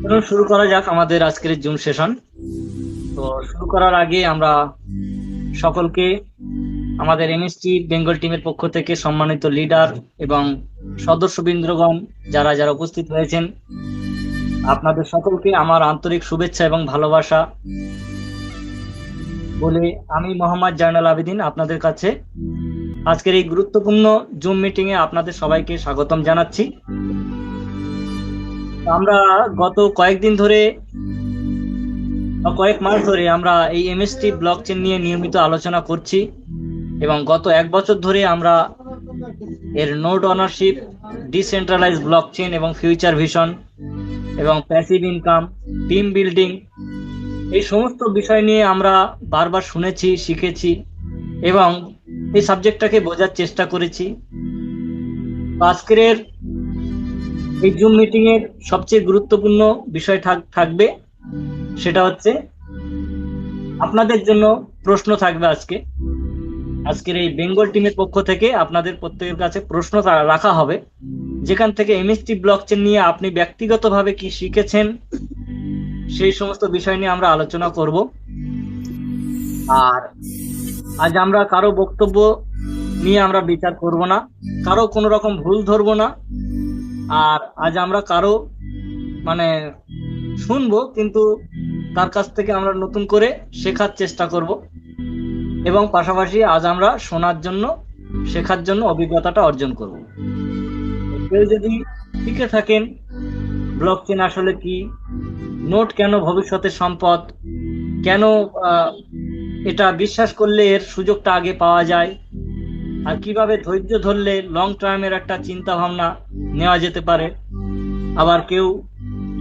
চলুন শুরু করা যাক আমাদের আজকের জুম সেশন। তো শুরু করার আগে আমরা সকলকে আমাদের এমএসটি বেঙ্গল টিমের পক্ষ থেকে সম্মানিত লিডার এবং সদস্যবৃন্দগণ যারা যারা উপস্থিত হয়েছেন, আপনাদের সকলকে আমার আন্তরিক শুভেচ্ছা এবং ভালোবাসা বলে আমি মোহাম্মদ জাইনুল আবেদিন আপনাদের কাছে আজকের এই গুরুত্বপূর্ণ জুম মিটিং এ আপনাদের সবাইকে স্বাগতম জানাচ্ছি। আমরা গত কয়েকদিন ধরে কয়েক মাস ধরে আমরা এই এমএসটি ব্লকচেন নিয়ে নিয়মিত আলোচনা করছি এবং গত এক বছর ধরে আমরা এর নোড অনারশিপ, ডিসেন্ট্রালাইজ ব্লকচেন এবং ফিউচার ভিশন এবং প্যাসিভ ইনকাম, টিম বিল্ডিং এই সমস্ত বিষয় নিয়ে আমরা বারবার শুনেছি, শিখেছি এবং এই সাবজেক্টটাকে বোঝার চেষ্টা করেছি। আজকের এই জুম মিটিং এর সবচেয়ে গুরুত্বপূর্ণ বিষয় থাকবে, সেটা হচ্ছে আপনাদের জন্য প্রশ্ন থাকবে। আজকের এই বেঙ্গল টিমের পক্ষ থেকে আপনাদের প্রত্যেকের কাছে প্রশ্ন রাখা হবে, যেখান থেকে এমএসটি ব্লকচেন নিয়ে আপনি ব্যক্তিগতভাবে কি শিখেছেন সেই সমস্ত বিষয় নিয়ে আমরা আলোচনা করব। আর আজ আমরা কারো বক্তব্য নিয়ে আমরা বিচার করব না, কারো কোনো রকম ভুল ধরবো না। আর আজ আমরা কারো শুনবো, কিন্তু তার কাছ থেকে আমরা নতুন করে শেখার চেষ্টা করব এবং পাশাপাশি আজ আমরা শোনার জন্য, শেখার জন্য অভিজ্ঞতাটা অর্জন করব। কেউ যদি শিখে থাকেন ব্লকচেন আসলে কি, নোট কেন ভবিষ্যতের সম্পদ, কেন এটা বিশ্বাস করলে এর সুযোগটা আগে পাওয়া যায়, আর কিভাবে ধৈর্য ধরলে লং টার্মের একটা চিন্তা ভাবনা নেওয়া যেতে পারে। আবার কেউ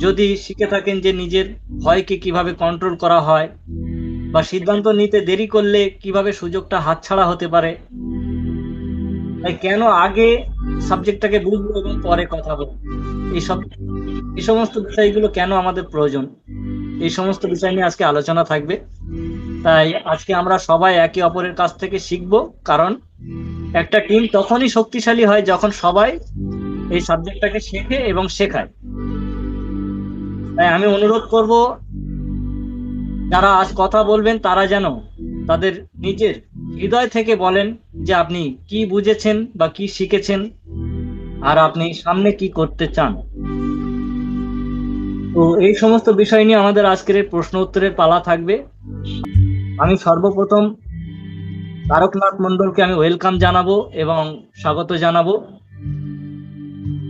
যদি শিখে থাকেন যে নিজের ভয়কে কিভাবে কন্ট্রোল করা হয় বা সিদ্ধান্ত নিতে দেরি করলে কিভাবে সুযোগটা হাতছাড়া হতে পারে, তাই কেন আগে সাবজেক্টটাকে বুঝবো এবং পরে কথা বলবো, এই সমস্ত বিষয়গুলো কেন আমাদের প্রয়োজন, এই সমস্ত বিষয় নিয়ে আজকে আলোচনা থাকবে। তাই আজকে আমরা সবাই একে অপরের কাছ থেকে শিখবো, কারণ একটা টিম তখনই শক্তিশালী হয় যখন সবাই এই সাবজেক্টটাকে শেখে এবং শেখায়। তাই আমি অনুরোধ করব, যারা আজ কথা বলবেন তারা যেন তাদের নিজের হৃদয় থেকে বলেন যে আপনি কি বুঝেছেন বা কি শিখেছেন আর আপনি সামনে কি করতে চান। তো এই সমস্ত বিষয় নিয়ে আমাদের আজকের প্রশ্ন উত্তরের পালা থাকবে। আমি সর্বপ্রথম তারকনাথ মন্ডলকে আমি ওয়েলকাম জানাবো এবং স্বাগত জানাবো।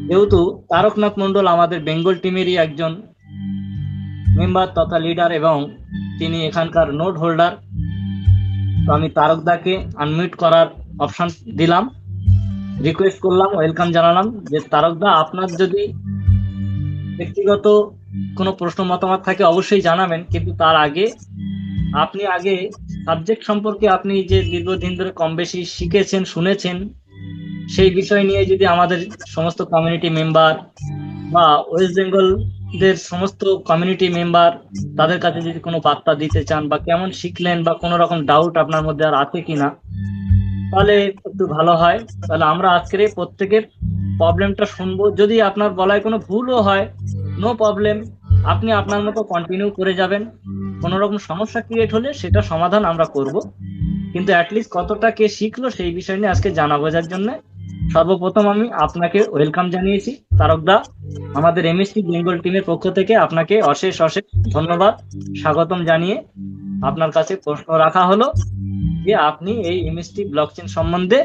যেহেতু তারকনাথ মন্ডল আমাদের বেঙ্গল টিমেরই একজন মেম্বার তথা লিডার এবং তিনি এখানকার নোট হোল্ডার, তো আমি তারকদাকে আনমিউট করার অপশন দিলাম, রিকোয়েস্ট করলাম, ওয়েলকাম জানালাম যে তারকদা, আপনার যদি ব্যক্তিগত কোনো প্রশ্ন মতামত থাকে অবশ্যই জানাবেন, কিন্তু তার আগে আপনি সাবজেক্ট সম্পর্কে আপনি যে দীর্ঘদিন ধরে কম বেশি শিখেছেন, শুনেছেন, সেই বিষয় নিয়ে যদি আমাদের সমস্ত কমিউনিটি মেম্বার বা ওয়েস্ট বেঙ্গল দের সমস্ত কমিউনিটি মেম্বার তাদের কাছে যদি কোনো বার্তা দিতে চান বা কেমন শিখলেন বা কোনো রকম ডাউট আপনার মধ্যে আর আছে কিনা, তাহলে একটু ভালো হয়। তাহলে আমরা আজকের প্রত্যেকের প্রবলেমটা শুনবো। যদি আপনার বলায় কোনো ভুলও হয়, নো প্রবলেম, আপনি আপনার মতো কন্টিনিউ করে যাবেন। কোনো রকম সমস্যা ক্রিয়েট হলে সেটা সমাধান আমরা করব, কিন্তু অ্যাটলিস্ট কতটা কে শিখলো সেই বিষয় নিয়ে আজকে জানা বোঝার জন্য সর্বপ্রথম আমি আপনাকে ওয়েলকাম জানিয়েছি। তারকদা, আমাদের এমএসটি বেঙ্গল টিমের পক্ষ থেকে আপনাকে অশেষ অশেষ ধন্যবাদ, স্বাগতম জানিয়ে আপনার কাছে প্রশ্ন রাখা হলো যে আপনি এই এমএসটি ব্লকচেন সম্বন্ধে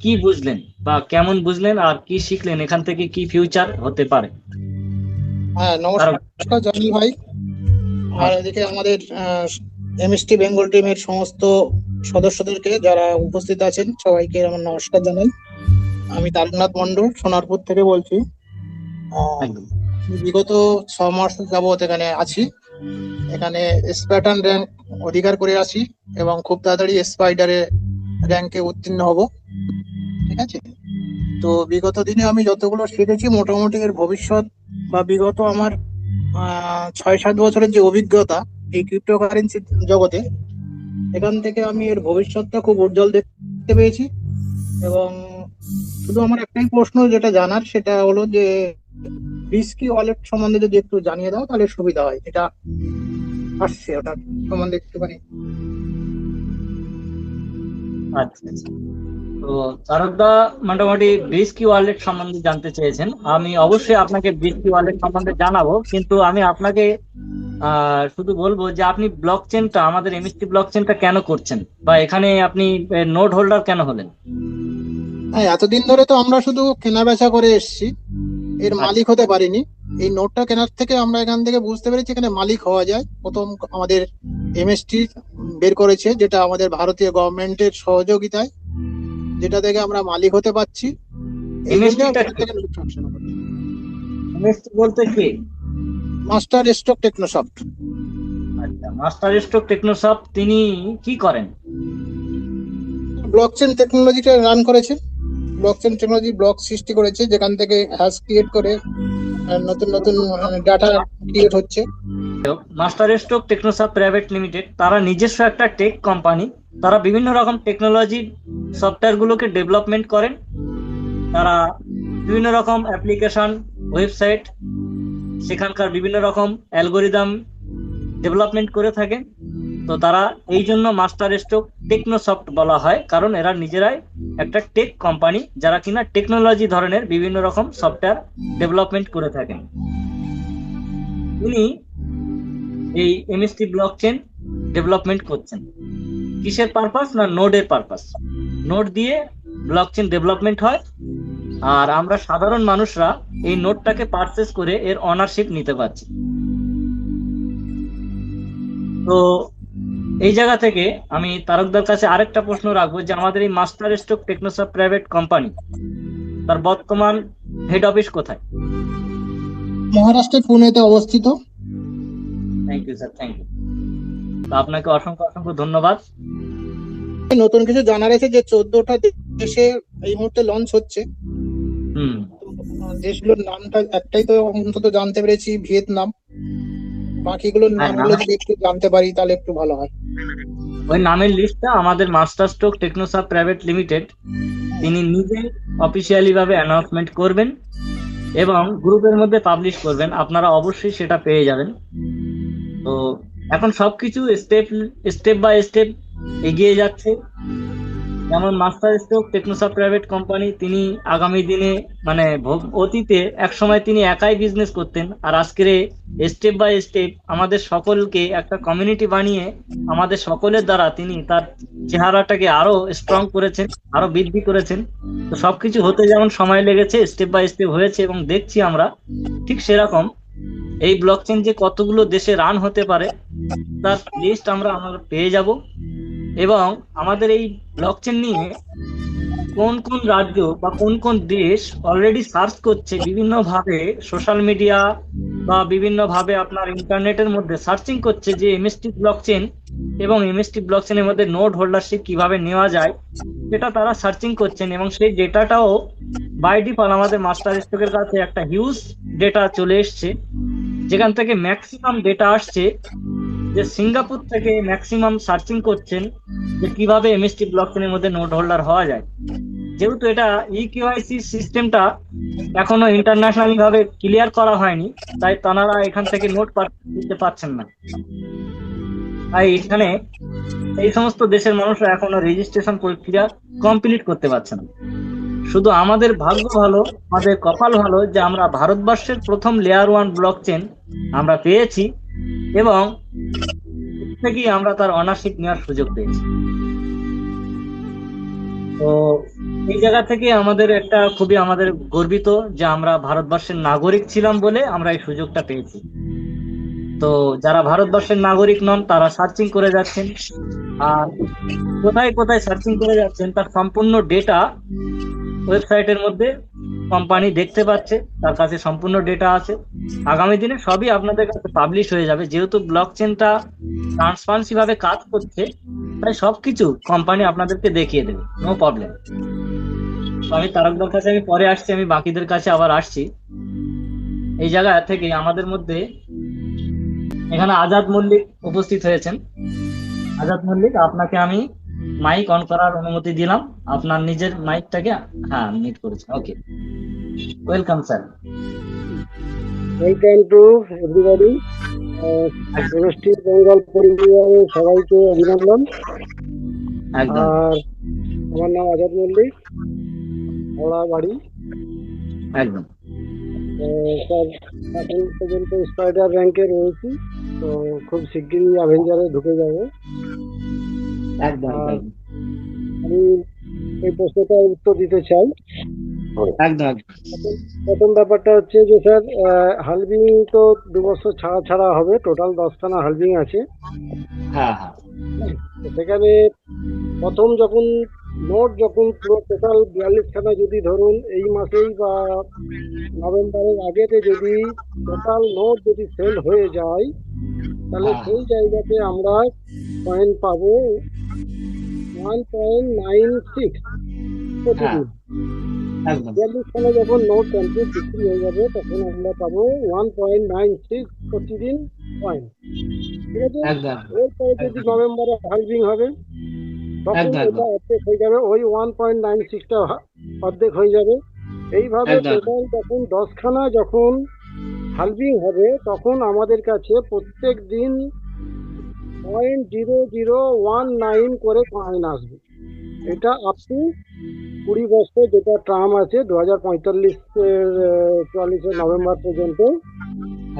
কি বুঝলেন বা কেমন বুঝলেন আর কি শিখলেন, এখান থেকে কি ফিউচার হতে পারে। হ্যাঁ, নমস্কার জানি ভাই। আর এদিকে আমাদের এমএসটি বেঙ্গল টিমের সমস্ত সদস্যদেরকে যারা উপস্থিত আছেন সবাইকে আমার নমস্কার জানাই। আমি তারকনাথ মন্ডল সোনারপুর থেকে বলছি। বিগত 6 মাস যাবত এখানে আছি, এখানে স্প্যাটার্ন র্যাঙ্ক অধিকার করে আছি এবং খুব তাড়াতাড়ি স্পাইডারে র্যাঙ্কে উত্তীর্ণ হব। ঠিক আছে, তো বিগত দিনে আমি যতগুলো শিখেছি মোটামুটি এর ভবিষ্যৎ বা বিগত আমার 6-7 বছরের যে অভিজ্ঞতা এই ক্রিপ্টোকারেন্সি জগতে, এখান থেকে আমি এর ভবিষ্যৎটা খুব উজ্জ্বল দেখতে পেয়েছি। এবং শুধু আমার একটাই প্রশ্ন যেটা জানার, সেটা হলো যে ব্রিস্কি ওয়ালেট সম্বন্ধে যদি একটু জানিয়ে দাও তাহলে সুবিধা হয়, এটা আসছে ওটা সম্বন্ধে একটুখানি। আচ্ছা আচ্ছা। তো তারকদা মোটামুটি ব্রিস্কি ওয়ালেট সম্বন্ধে জানতে চেয়েছেন। আমি অবশ্যই আপনাকে ব্রিস্কি ওয়ালেট সম্বন্ধে জানাবো, কিন্তু আমি আপনাকে শুধু বলবো যে আপনি ব্লক চেনটা, আমাদের এমএসটি ব্লক চেনটা কেন করছেন, বা এখানে আপনি নোড হোল্ডার কেন হলেন? হ্যাঁ, এতদিন ধরে তো আমরা শুধু কেনা বেচা করে এসেছি, এর মালিক হতে পারিনি। এই নোটটা কেনার থেকে আমরা এখান থেকে বুঝতে পেরেছি এখানে মালিক হওয়া যায়। প্রথম আমাদের এমএসটি বের করেছে, যেটা আমাদের ভারতীয় গভর্নমেন্টের সহযোগিতায়, যেটা থেকে আমরা মালিক হতে পারছি। এই জন্য এমএসটিটা এটা থেকে নোট ট্রানজাকশন করি। এমএসটি বলতে কি? Master stroke Technosoft. আচ্ছা, মাস্টার স্ট্রোক টেকনোসফট তিনি কি করেন? ব্লকচেন টেকনোলজিটা রান করেছে। ব্লকচেন টেকনোলজি ব্লক সৃষ্টি করেছে, যেখান থেকে হ্যাশ ক্রিয়েট করে নতুন নতুন ডাটা ক্রিয়েট হচ্ছে। Master stroke Technosoft private limited তারা নিজস্ব একটা টেক কোম্পানি। তারা বিভিন্ন রকম টেকনোলজি সফটওয়্যার গুলোকে ডেভেলপমেন্ট করেন। তারা বিভিন্ন রকম অ্যাপ্লিকেশন, ওয়েবসাইট, সেখানকার বিভিন্ন রকম অ্যালগোরিদম ডেভেলপমেন্ট করে থাকেন। তো তারা এই জন্য মাস্টার স্ট্রোক টেকনোসফট বলা হয়, কারণ এরা নিজেরাই একটা টেক কোম্পানি যারা কিনা টেকনোলজি ধরনের বিভিন্ন রকম সফটওয়্যার ডেভেলপমেন্ট করে থাকেন। উনি এই এমএসটি ব্লকচেন ডেভেলপমেন্ট করছেন কিসের পারপাস? না, নোডের পারপাস। নোড দিয়ে ব্লকচেন ডেভেলপমেন্ট হয়, আর আমরা সাধারণ মানুষরা এই নোডটাকে পারচেস করে এর অনারশিপ নিতে পারছি। তো এই জায়গা থেকে আমি তারকদার কাছে আরেকটা প্রশ্ন রাখবো, যে আমাদের এই master stroke Technosoft private company, তার বর্তমান হেড অফিস কোথায়? মহারাষ্ট্রের পুনেতে অবস্থিত। Thank you sir, thank you. তো আপনাকে অসংখ্য অসংখ্য ধন্যবাদ। নতুন কিছু জানার আছে যে 14টা দেশে এই মুহূর্তে লঞ্চ হচ্ছে। হুম। দেশগুলোর নামটা একটাই তো অন্তত জানতে পেরেছি, ভিয়েতনাম। বাকিগুলোর নামগুলো যদি একটু জানতে পারি তাহলে একটু ভালো হয়। ওই নামের লিস্টটা আমাদের Master stroke Technosoft private limited তিনি নিজে অফিসিয়ালি ভাবে অ্যানাউন্সমেন্ট করবেন এবং গ্রুপের মধ্যে পাবলিশ করবেন, আপনারা অবশ্যই সেটা পেয়ে যাবেন। তো এখন সবকিছু স্টেপ বাই স্টেপ এগিয়ে যাচ্ছে। যেমন master stroke Technosoft private company তিনি আগামী দিনে মানে অতীতে এক সময় তিনি একাই বিজনেস করতেন, আর আজকের স্টেপ বাই স্টেপ আমাদের সকলকে একটা কমিউনিটি বানিয়ে আমাদের সকলের দ্বারা তিনি তার চেহারাটাকে আরো স্ট্রং করেছেন, আরো বৃদ্ধি করেছেন। তো সবকিছু হতে যেমন সময় লেগেছে, স্টেপ বাই স্টেপ হয়েছে এবং দেখছি আমরা, ঠিক সেরকম এই ব্লকচেন যে কতগুলো দেশে রান হতে পারে তার লিস্ট আমরা পেয়ে যাব। এবং আমাদের এই ব্লকচেন নিয়ে কোন কোন রাজ্য বা কোন কোন দেশ অলরেডি সার্চ করছে বিভিন্ন ভাবে, সোশ্যাল মিডিয়া বা বিভিন্ন ভাবে আপনার ইন্টারনেটের মধ্যে সার্চিং করছে যে এমএসটি ব্লকচেন এবং এমএসটি ব্লকচেনের মধ্যে নোড হোল্ডারশিপ কিভাবে নেওয়া যায়, সেটা তারা সার্চিং করছেন। এবং সেই ডেটাটাও বাই ডিফল্ট আমাদের মাস্টার স্ট্রোকের কাছে একটা হিউজ ডেটা চলে এসছে, যেখান থেকে ম্যাক্সিমাম ডেটা আসছে যে সিঙ্গাপুর থেকে ম্যাক্সিমাম সার্চিং করছেন যে কিভাবে এমএসটি ব্লকচেনের মধ্যে নোড হোল্ডার হওয়া যায়। যেহেতু এটা ইকিউআইসি সিস্টেমটা এখনো ইন্টারন্যাশনালি ভাবে ক্লিয়ার করা হয়নি, তাই তারা এখান থেকে নোট দিতে পারছেন না। তাই এখানে এই সমস্ত দেশের মানুষরা এখনো রেজিস্ট্রেশন প্রক্রিয়া কমপ্লিট করতে পারছে না। শুধু আমাদের ভাগ্য ভালো, আমাদের কপাল ভালো যে আমরা ভারতবর্ষের প্রথম লেয়ার 1 ব্লকচেন আমরা পেয়েছি এবং থেকেই আমরা তার অনারশিপ নেওয়ার সুযোগ পেয়েছি। তো এই জায়গা থেকে আমাদের একটা খুবই আমাদের গর্বিত যে আমরা ভারতবর্ষের নাগরিক ছিলাম বলে আমরা এই সুযোগটা পেয়েছি। তো যারা ভারতবর্ষের নাগরিক নন তারা সার্চিং করে যাচ্ছেন, আর কোথায় কোথায় সার্চিং করে যাচ্ছেন তার সম্পূর্ণ ডেটা ওয়েবসাইটের মধ্যে কোম্পানি দেখতে পাচ্ছে, তার কাছে সম্পূর্ণ ডেটা আছে। আগামী দিনে সবই আপনাদের কাছে পাবলিশ হয়ে যাবে। যেহেতু ব্লকচেনটা ট্রান্সপারেন্সি ভাবে কাজ করছে, তাই সবকিছু কোম্পানি আপনাদেরকে দেখিয়ে দেবে, নো প্রবলেম। তো আমি তারকদার কাছে আমি পরে আসছি, আমি বাকিদের কাছে আবার আসছি। এই জায়গা থেকে আমাদের মধ্যে এখানে আজাদ মল্লিক উপস্থিত হয়েছেন। আজাদ মল্লিক, আপনাকে আমি মাইক অন করার অনুমতি দিলাম। আপনার নিজের মাইকটাকে মিউট করেছেন। Okay, welcome sir. Welcome to everybody. MST Bengal পরিবারের সবাইকে অভিনন্দন। একদম আর আমার নাম আজাদ মল্লিক, হাওড়া বাড়ি। একদম স্যার, এখন পর্যন্ত স্পাইডার র্যাঙ্কে রয়েছি, তো খুব শিগগিরই অ্যাভেঞ্জারে ঢুকে যাবে। একদম আর আমি এই প্রশ্নটার উত্তর দিতে চাই। একদম প্রথম ব্যাপারটা হচ্ছে যে স্যার, হালবিং তো 2 বছর ছাড়া ছাড়া হবে, টোটাল 10খানা হালবিং আছে। হ্যাঁ হ্যাঁ তো সেখানে প্রথম যখন নোট যখন পুরো টোটাল 42খানা যদি ধরুন এই মাসেই বা নভেম্বরের আগেতে যদি টোটাল নোট যদি সেল হয়ে যায়, তাহলে সেই জায়গাতে আমরা কয়েন পাবো 1.96 প্রতিদিন। একদম 42খানা যখন নোট কমপ্লিট বিক্রি হয়ে যাবে তখন আমরা পাবো 1.96 প্রতিদিন কয়েন। ঠিক আছে, একদম এরপরে যদি নভেম্বরে হালভিং হবে তখন একদম এটা অর্ধেক হয়ে যাবে, ওই 1.96টা অর্ধেক হয়ে যাবে। এইভাবে একদম। টোটাল যখন 10খানা যখন হালভিং হবে তখন আমাদের কাছে প্রত্যেক দিন 0.0019 করে কয়েন আসবে। এটা আপ টু 20 বছর যেটা টার্ম আছে 2045 নভেম্বর পর্যন্ত।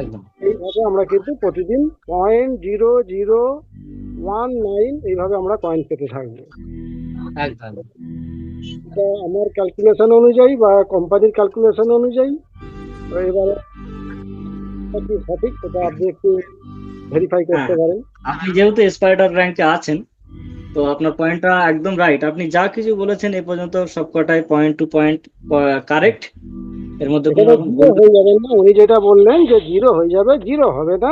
একদম এইভাবে আমরা কিন্তু প্রতিদিন 0.0019 এইভাবে আমরা কয়েন পেতে থাকবো। একদম এটা আমার ক্যালকুলেশন অনুযায়ী বা কোম্পানির ক্যালকুলেশন অনুযায়ী। তো এবারে কি সঠিক সেটা আপনি একটু ভেরিফাই করতে পারেন। আপনি যেহেতু স্পাইডার র্যাঙ্কে আছেন, তো আপনার পয়েন্টটা একদম রাইট। আপনি যা কিছু বলেছেন এই পর্যন্ত সবকটাই পয়েন্ট টু পয়েন্ট কারেক্ট। এর মধ্যে কোনো এখানে রকম জিরো হয়ে যাবে না, উনি যেটা বললেন যে জিরো হয়ে যাবে, জিরো হবে না।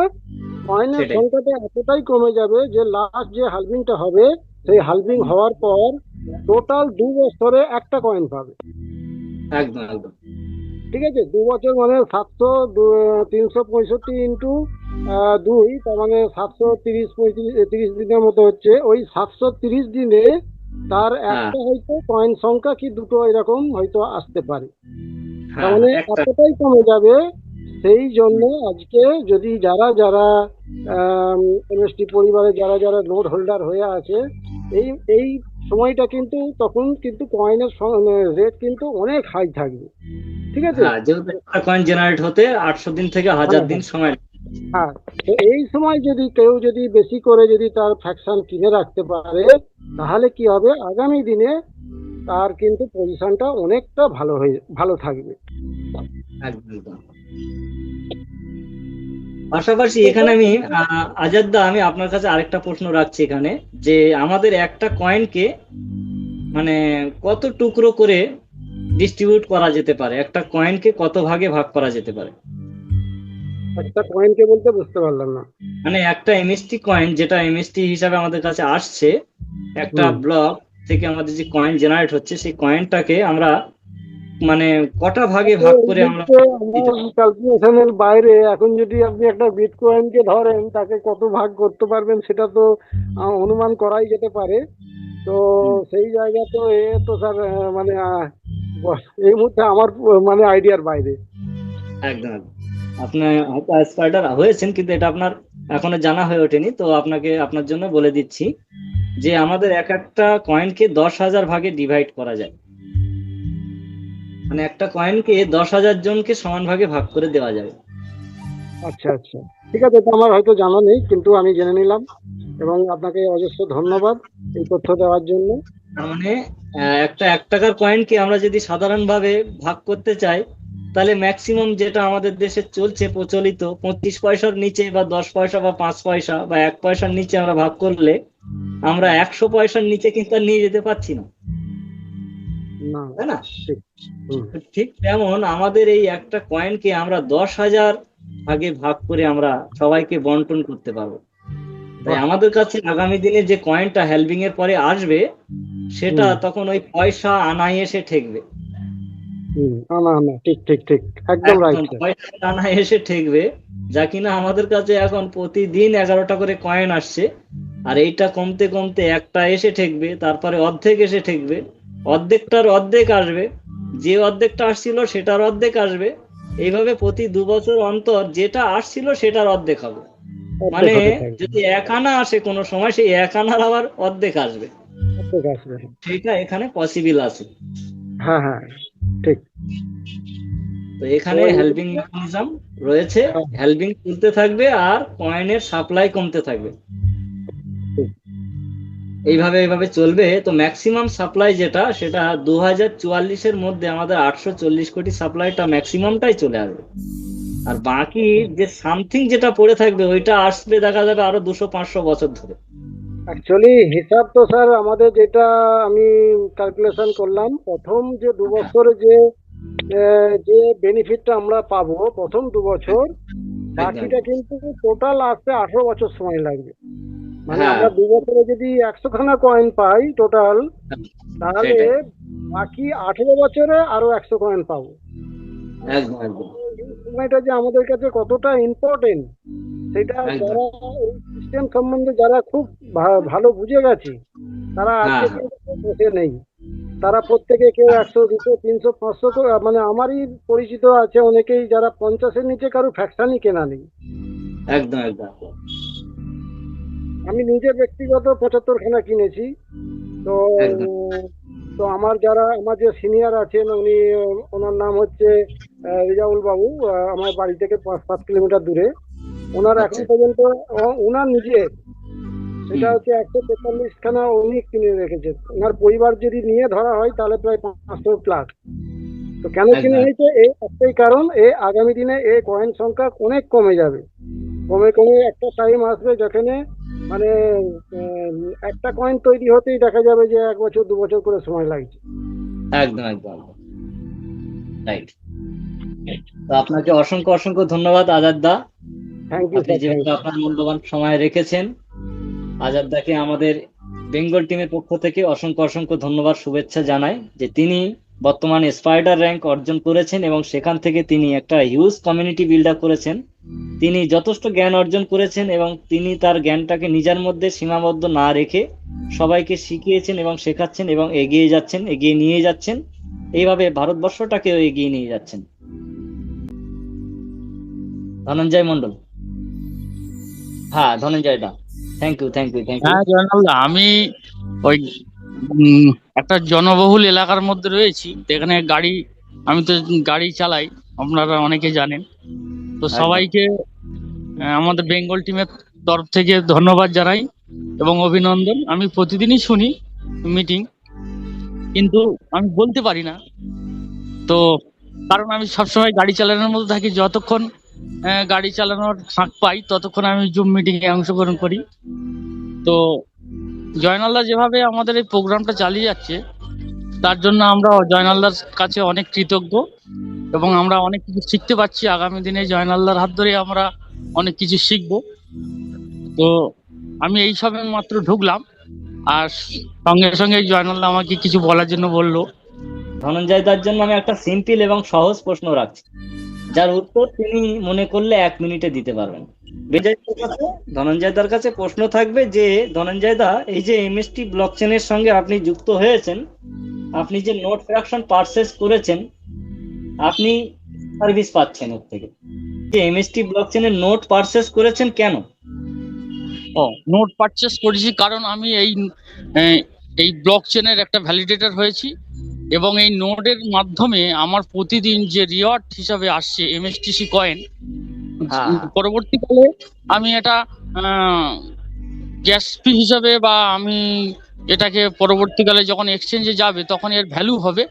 কয়েনের সেটাই। সংখ্যাটা এতটাই কমে যাবে যে লাস্ট যে হালভিংটা হবে সেই হালভিং হওয়ার পর টোটাল 2 বছরে একটা কয়েন পাবে। একদম একদম ঠিক আছে, 2 বছর মানে 365 ইন্টু 2, তার মানে 730 দিনের মতো হচ্ছে। ওই 730 দিনে তার একটা হয়তো কয়েন সংখ্যা কি দুটো এরকম হয়তো আসতে পারে। তার মানে একটা এতটাই কমে যাবে। সেই জন্য আজকে যদি যারা যারা এমএসটি পরিবারে যারা যারা নোট হোল্ডার হয়ে আছে, এই এই সময়টা কিন্তু তখন কিন্তু কয়েনের রেট কিন্তু অনেক হাই থাকবে। ঠিক আছে, যেহেতু একটা কয়েন জেনারেট হতে 800 দিন থেকে 1000 দিন সময় লাগে। হ্যাঁ। তো এই সময় যদি কেউ যদি বেশি করে যদি তার ফ্যাকশন কিনে রাখতে পারে তাহলে কি হবে, আগামী দিনে তার কিন্তু পজিশনটা অনেকটা ভালো থাকবে। একদম একদম। পাশাপাশি এখানে আমি আজাদ দা, আমি আপনার কাছে আরেকটা প্রশ্ন রাখছি এখানে, যে আমাদের একটা কয়েনকে মানে কত টুকরো করে ডিস্ট্রিবিউট করা যেতে পারে, একটা কয়েনকে কত ভাগে ভাগ করা যেতে পারে? একটা কয়েনকে বলতে বুঝতে পারলাম না। মানে একটা এমএসটি কয়েন যেটা এমএসটি হিসাবে আমাদের কাছে আসছে, একটা ব্লক থেকে আমাদের যে কয়েন জেনারেট হচ্ছে, সেই কয়েনটাকে আমরা মানে কটা ভাগে ভাগ করে আমরা ক্যালকুলেশনের বাইরে এখন যদি আপনি একটা বিটকয়েনকে ধরেন তাকে কত ভাগ করতে পারবেন সেটা তো অনুমান করাই যেতে পারে। তো সেই জায়গা তো তো স্যার মানে এই মুহূর্তে আমার মানে আইডিয়ার বাইরে। একদম আপনি হয়তো স্পাইডার হয়েছেন কিন্তু এটা আপনার এখনো জানা হয়ে ওঠেনি, তো আপনার জন্য বলে দিচ্ছি যে আমাদের এক একটা কয়েনকে 10,000 ভাগে ডিভাইড করা যায়। মানে একটা কয়েনকে 10,000 জনকে সমান ভাগে ভাগ করে দেওয়া যাবে। আচ্ছা আচ্ছা, ঠিক আছে, তো আমার হয়তো জানা নেই কিন্তু আমি জেনে নিলাম এবং আপনাকে অজস্র ধন্যবাদ এই তথ্য দেওয়ার জন্য। মানে একটা 1 টাকার কয়েনকে আমরা যদি সাধারণভাবে ভাগ করতে চাই, তাহলে ম্যাক্সিমাম যেটা আমাদের দেশে চলছে প্রচলিত 25 পয়সার নিচে বা 10 পয়সা বা 5 পয়সা বা 1 পয়সার নিচে আমরা ভাগ করলে আমরা 100 পয়সার নিচে কিন্তু আর নিয়ে যেতে পারছি না, তাই না? ঠিক তেমন আমাদের এই একটা কয়েনকে আমরা 10,000 ভাগে ভাগ করে আমরা সবাইকে বন্টন করতে পারবো। তাই আমাদের কাছে আগামী দিনে যে কয়েনটা হ্যালভিং এর পরে আসবে সেটা তখন ওই পয়সা আনায় এসে ঠেকবে। ঠিক ঠিক ঠিক, একদম রাইট। পয়সা আনায় এসে ঠেকবে, যা কিনা আমাদের কাছে এখন প্রতিদিন 11টা করে কয়েন আসছে, আর এইটা কমতে কমতে একটা এসে ঠেকবে, তারপরে অর্ধেক এসে ঠেকবে, অর্ধেকটার অর্ধেক আসবে, যে অর্ধেকটা আসছিল সেটার অর্ধেক আসবে, এইভাবে প্রতি 2 বছর অন্তর যেটা আসছিল সেটার অর্ধেক হবে। মানে যদি 1 আনা আসে কোনো সময়, সেই 1 আনার আবার অর্ধেক আসবে, সেটা এখানে পসিবল আছে। হ্যাঁ হ্যাঁ ঠিক। তো এখানে হেল্পিং মেকানিজম রয়েছে, হেল্পিং চলতে থাকবে আর কয়েনের সাপ্লাই কমতে থাকবে। এইভাবে এইভাবে চলবে। তো ম্যাক্সিমাম সাপ্লাই যেটা, সেটা 2044-এর মধ্যে আমাদের 840 কোটি সাপ্লাইটা ম্যাক্সিমামটাই চলে আসবে। আর বাকি যে সামথিং যেটা পড়ে থাকবে ওইটা আসবে দেখা যাবে আরো 200-500 বছর ধরে। অ্যাকচুয়ালি হিসাব তো স্যার আমাদের যেটা আমি ক্যালকুলেশন করলাম, প্রথম যে 2 বছরে যে বেনিফিটটা আমরা পাবো প্রথম 2 বছর, বাকিটা কিন্তু টোটাল আসতে 18 বছর সময় লাগবে। মানে হ্যাঁ, আমরা 2 বছরে যদি 100 খানা কয়েন পাই টোটাল, তাহলে সেটাই। বাকি 18 বছরে আরো 100 কয়েন পাবো। একদম একদম এই সময়টা যে আমাদের কাছে কতটা ইম্পর্টেন্ট, সেটা একদম। যারা এই সিস্টেম সম্বন্ধে যারা খুব ভালো বুঝে গেছে, তারা আজকে হ্যাঁ কিন্তু বসে নেই। তারা প্রত্যেকে কেউ 100, 200, 300, 500 করে, মানে আমারই পরিচিত আছে অনেকেই যারা 50-এর নিচে কারো ফ্যাকশনই কেনা নেই। একদম একদম। আমি নিজে ব্যক্তিগত 75খানা কিনেছি। তো একদম তো আমার যে সিনিয়র আছেন উনি, ওনার নাম হচ্ছে রিজাউল বাবু, আমার বাড়ি থেকে 5-7 কিলোমিটার দূরে। ওনার এখন আচ্ছা। পর্যন্ত ওনার নিজের সেটা হুম, হচ্ছে 143খানা উনি কিনে রেখেছেন। ওনার পরিবার যদি নিয়ে ধরা হয় তাহলে প্রায় 500+। তো কেন কিনে একদম হয়েছে? এই একটাই কারণ, আগামী দিনে এই কয়েন সংখ্যা অনেক কমে যাবে। কমে কমে একটা টাইম আসবে যেখানে মানে একটা কয়েন তৈরি হতেই দেখা যাবে যে 1 বছর 2 বছর করে সময় লাগছে। একদম একদম। রাইট। তো আপনাকে অসংখ্য অসংখ্য ধন্যবাদ আজাদ দা। থ্যাংক ইউ আপনি স্যার, থ্যাংক যেভাবে ইউ। আপনার মূল্যবান সময় রেখেছেন, আজাদ দাকে আমাদের বেঙ্গল টিমের পক্ষ থেকে অসংখ্য অসংখ্য ধন্যবাদ, শুভেচ্ছা জানাই যে তিনি বর্তমানে স্পাইডার র্যাঙ্ক অর্জন করেছেন এবং সেখান থেকে তিনি একটা হিউজ কমিউনিটি বিল্ড আপ করেছেন। তিনি যথেষ্ট জ্ঞান অর্জন করেছেন এবং তিনি তার জ্ঞানটাকে নিজের মধ্যে সীমাবদ্ধ না রেখে সবাইকে শিখিয়েছেন এবং শেখাচ্ছেন এবং এগিয়ে যাচ্ছেন, এগিয়ে নিয়ে যাচ্ছেন। এইভাবে ভারতবর্ষটাকেও এগিয়ে নিয়ে যাচ্ছেন। ধনঞ্জয় মন্ডল। হ্যাঁ, Dhananjay da, thank you thank you thank you. হ্যাঁ জয়নালদা, আমি ওই একটা জনবহুল এলাকার মধ্যে রয়েছি, তো এখানে আমি তো গাড়ি চালাই, আপনারা অনেকে জানেন। তো সবাইকে আমাদের বেঙ্গল টিমের তরফ থেকে ধন্যবাদ জানাই এবং অভিনন্দন। আমি প্রতিদিনই শুনি মিটিং, কিন্তু আমি বলতে পারি না। তো কারণ আমি সবসময় গাড়ি চালানোর মধ্যে থাকি, যতক্ষণ গাড়ি চালানোর ফাঁক পাই ততক্ষণ আমি জুম মিটিং এ অংশগ্রহণ করি। তো জয়নালদা যেভাবে আমাদের এই প্রোগ্রামটা চালিয়ে যাচ্ছে, তার জন্য আমরা জয়নালদার কাছে অনেক কৃতজ্ঞ এবং আমরা অনেক কিছু শিখতে পাচ্ছি। আগামী দিনে জয়নালদার হাত ধরে আমরা অনেক কিছু শিখবো। তো আমি এই সবে মাত্র ঢুকলাম, আর সঙ্গে সঙ্গে জয়নালদা আমাকে কিছু বলার জন্য বললো। ধনঞ্জয় দার জন্য আমি একটা সিম্পল এবং সহজ প্রশ্ন রাখছি, যার উত্তর তিনি মনে করলে 1 মিনিটে দিতে পারবেন। ধনঞ্জয় দার কাছে প্রশ্ন থাকবে যে, ধনঞ্জয় দা, এই যে এমএসটি ব্লকচেনের সঙ্গে আপনি যুক্ত হয়েছেন, আপনি যে নোট ফ্র্যাকশন পারচেজ করেছেন, আপনি সার্ভিস পাচ্ছেন ওর থেকে, যে এমএসটি ব্লকচেনের নোট পারচেজ করেছেন কেন? নোট পারচেস করেছি কারণ আমি এই ব্লক চেনের একটা ভ্যালিডেটর হয়েছি এবং এই নোটের মাধ্যমে আমার প্রতিদিন যে রিওয়ার্ড হিসাবে আসছে এমএসটিসি কয়েন, পরবর্তীকালে আমি এটা গ্যাস ফি হিসাবে বা আমি এটাকে পরবর্তীকালে যখন এক্সচেঞ্জে যাবে তখন এর ভ্যালু হবে।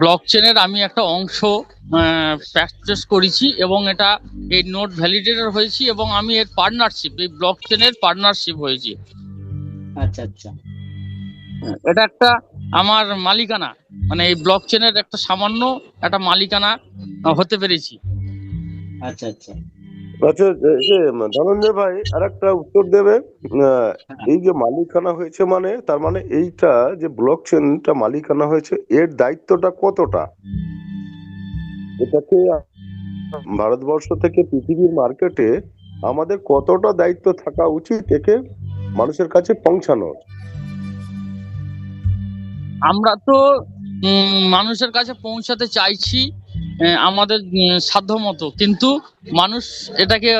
ব্লক চেনের আমি একটা অংশ পারচেস করেছি এবং এটা এই নোট ভ্যালিডেটর হয়েছি এবং আমি এর পার্টনারশিপ, এই ব্লক চেনের পার্টনারশিপ হয়েছি। আচ্ছা আচ্ছা। এটা একটা আমার মালিকানা, মানে এই ব্লক চেনের একটা সামান্য একটা মালিকানা হতে পেরেছি। আচ্ছা আচ্ছা। আচ্ছা, এই যে ধনঞ্জয় ভাই আর একটা উত্তর দেবে। এই যে মালিকানা হয়েছে, মানে তার মানে এইটা যে ব্লক চেনটা মালিকানা হয়েছে, এর দায়িত্বটা কতটা? এটাকে ভারতবর্ষ থেকে পৃথিবীর মার্কেটে আমাদের কতটা দায়িত্ব থাকা উচিত একে মানুষের কাছে পৌঁছানোর? আমরা তো মানুষের কাছে পৌঁছাতে চাইছি আমাদের সাধ্যমতো, কিন্তু মানুষ এটাকে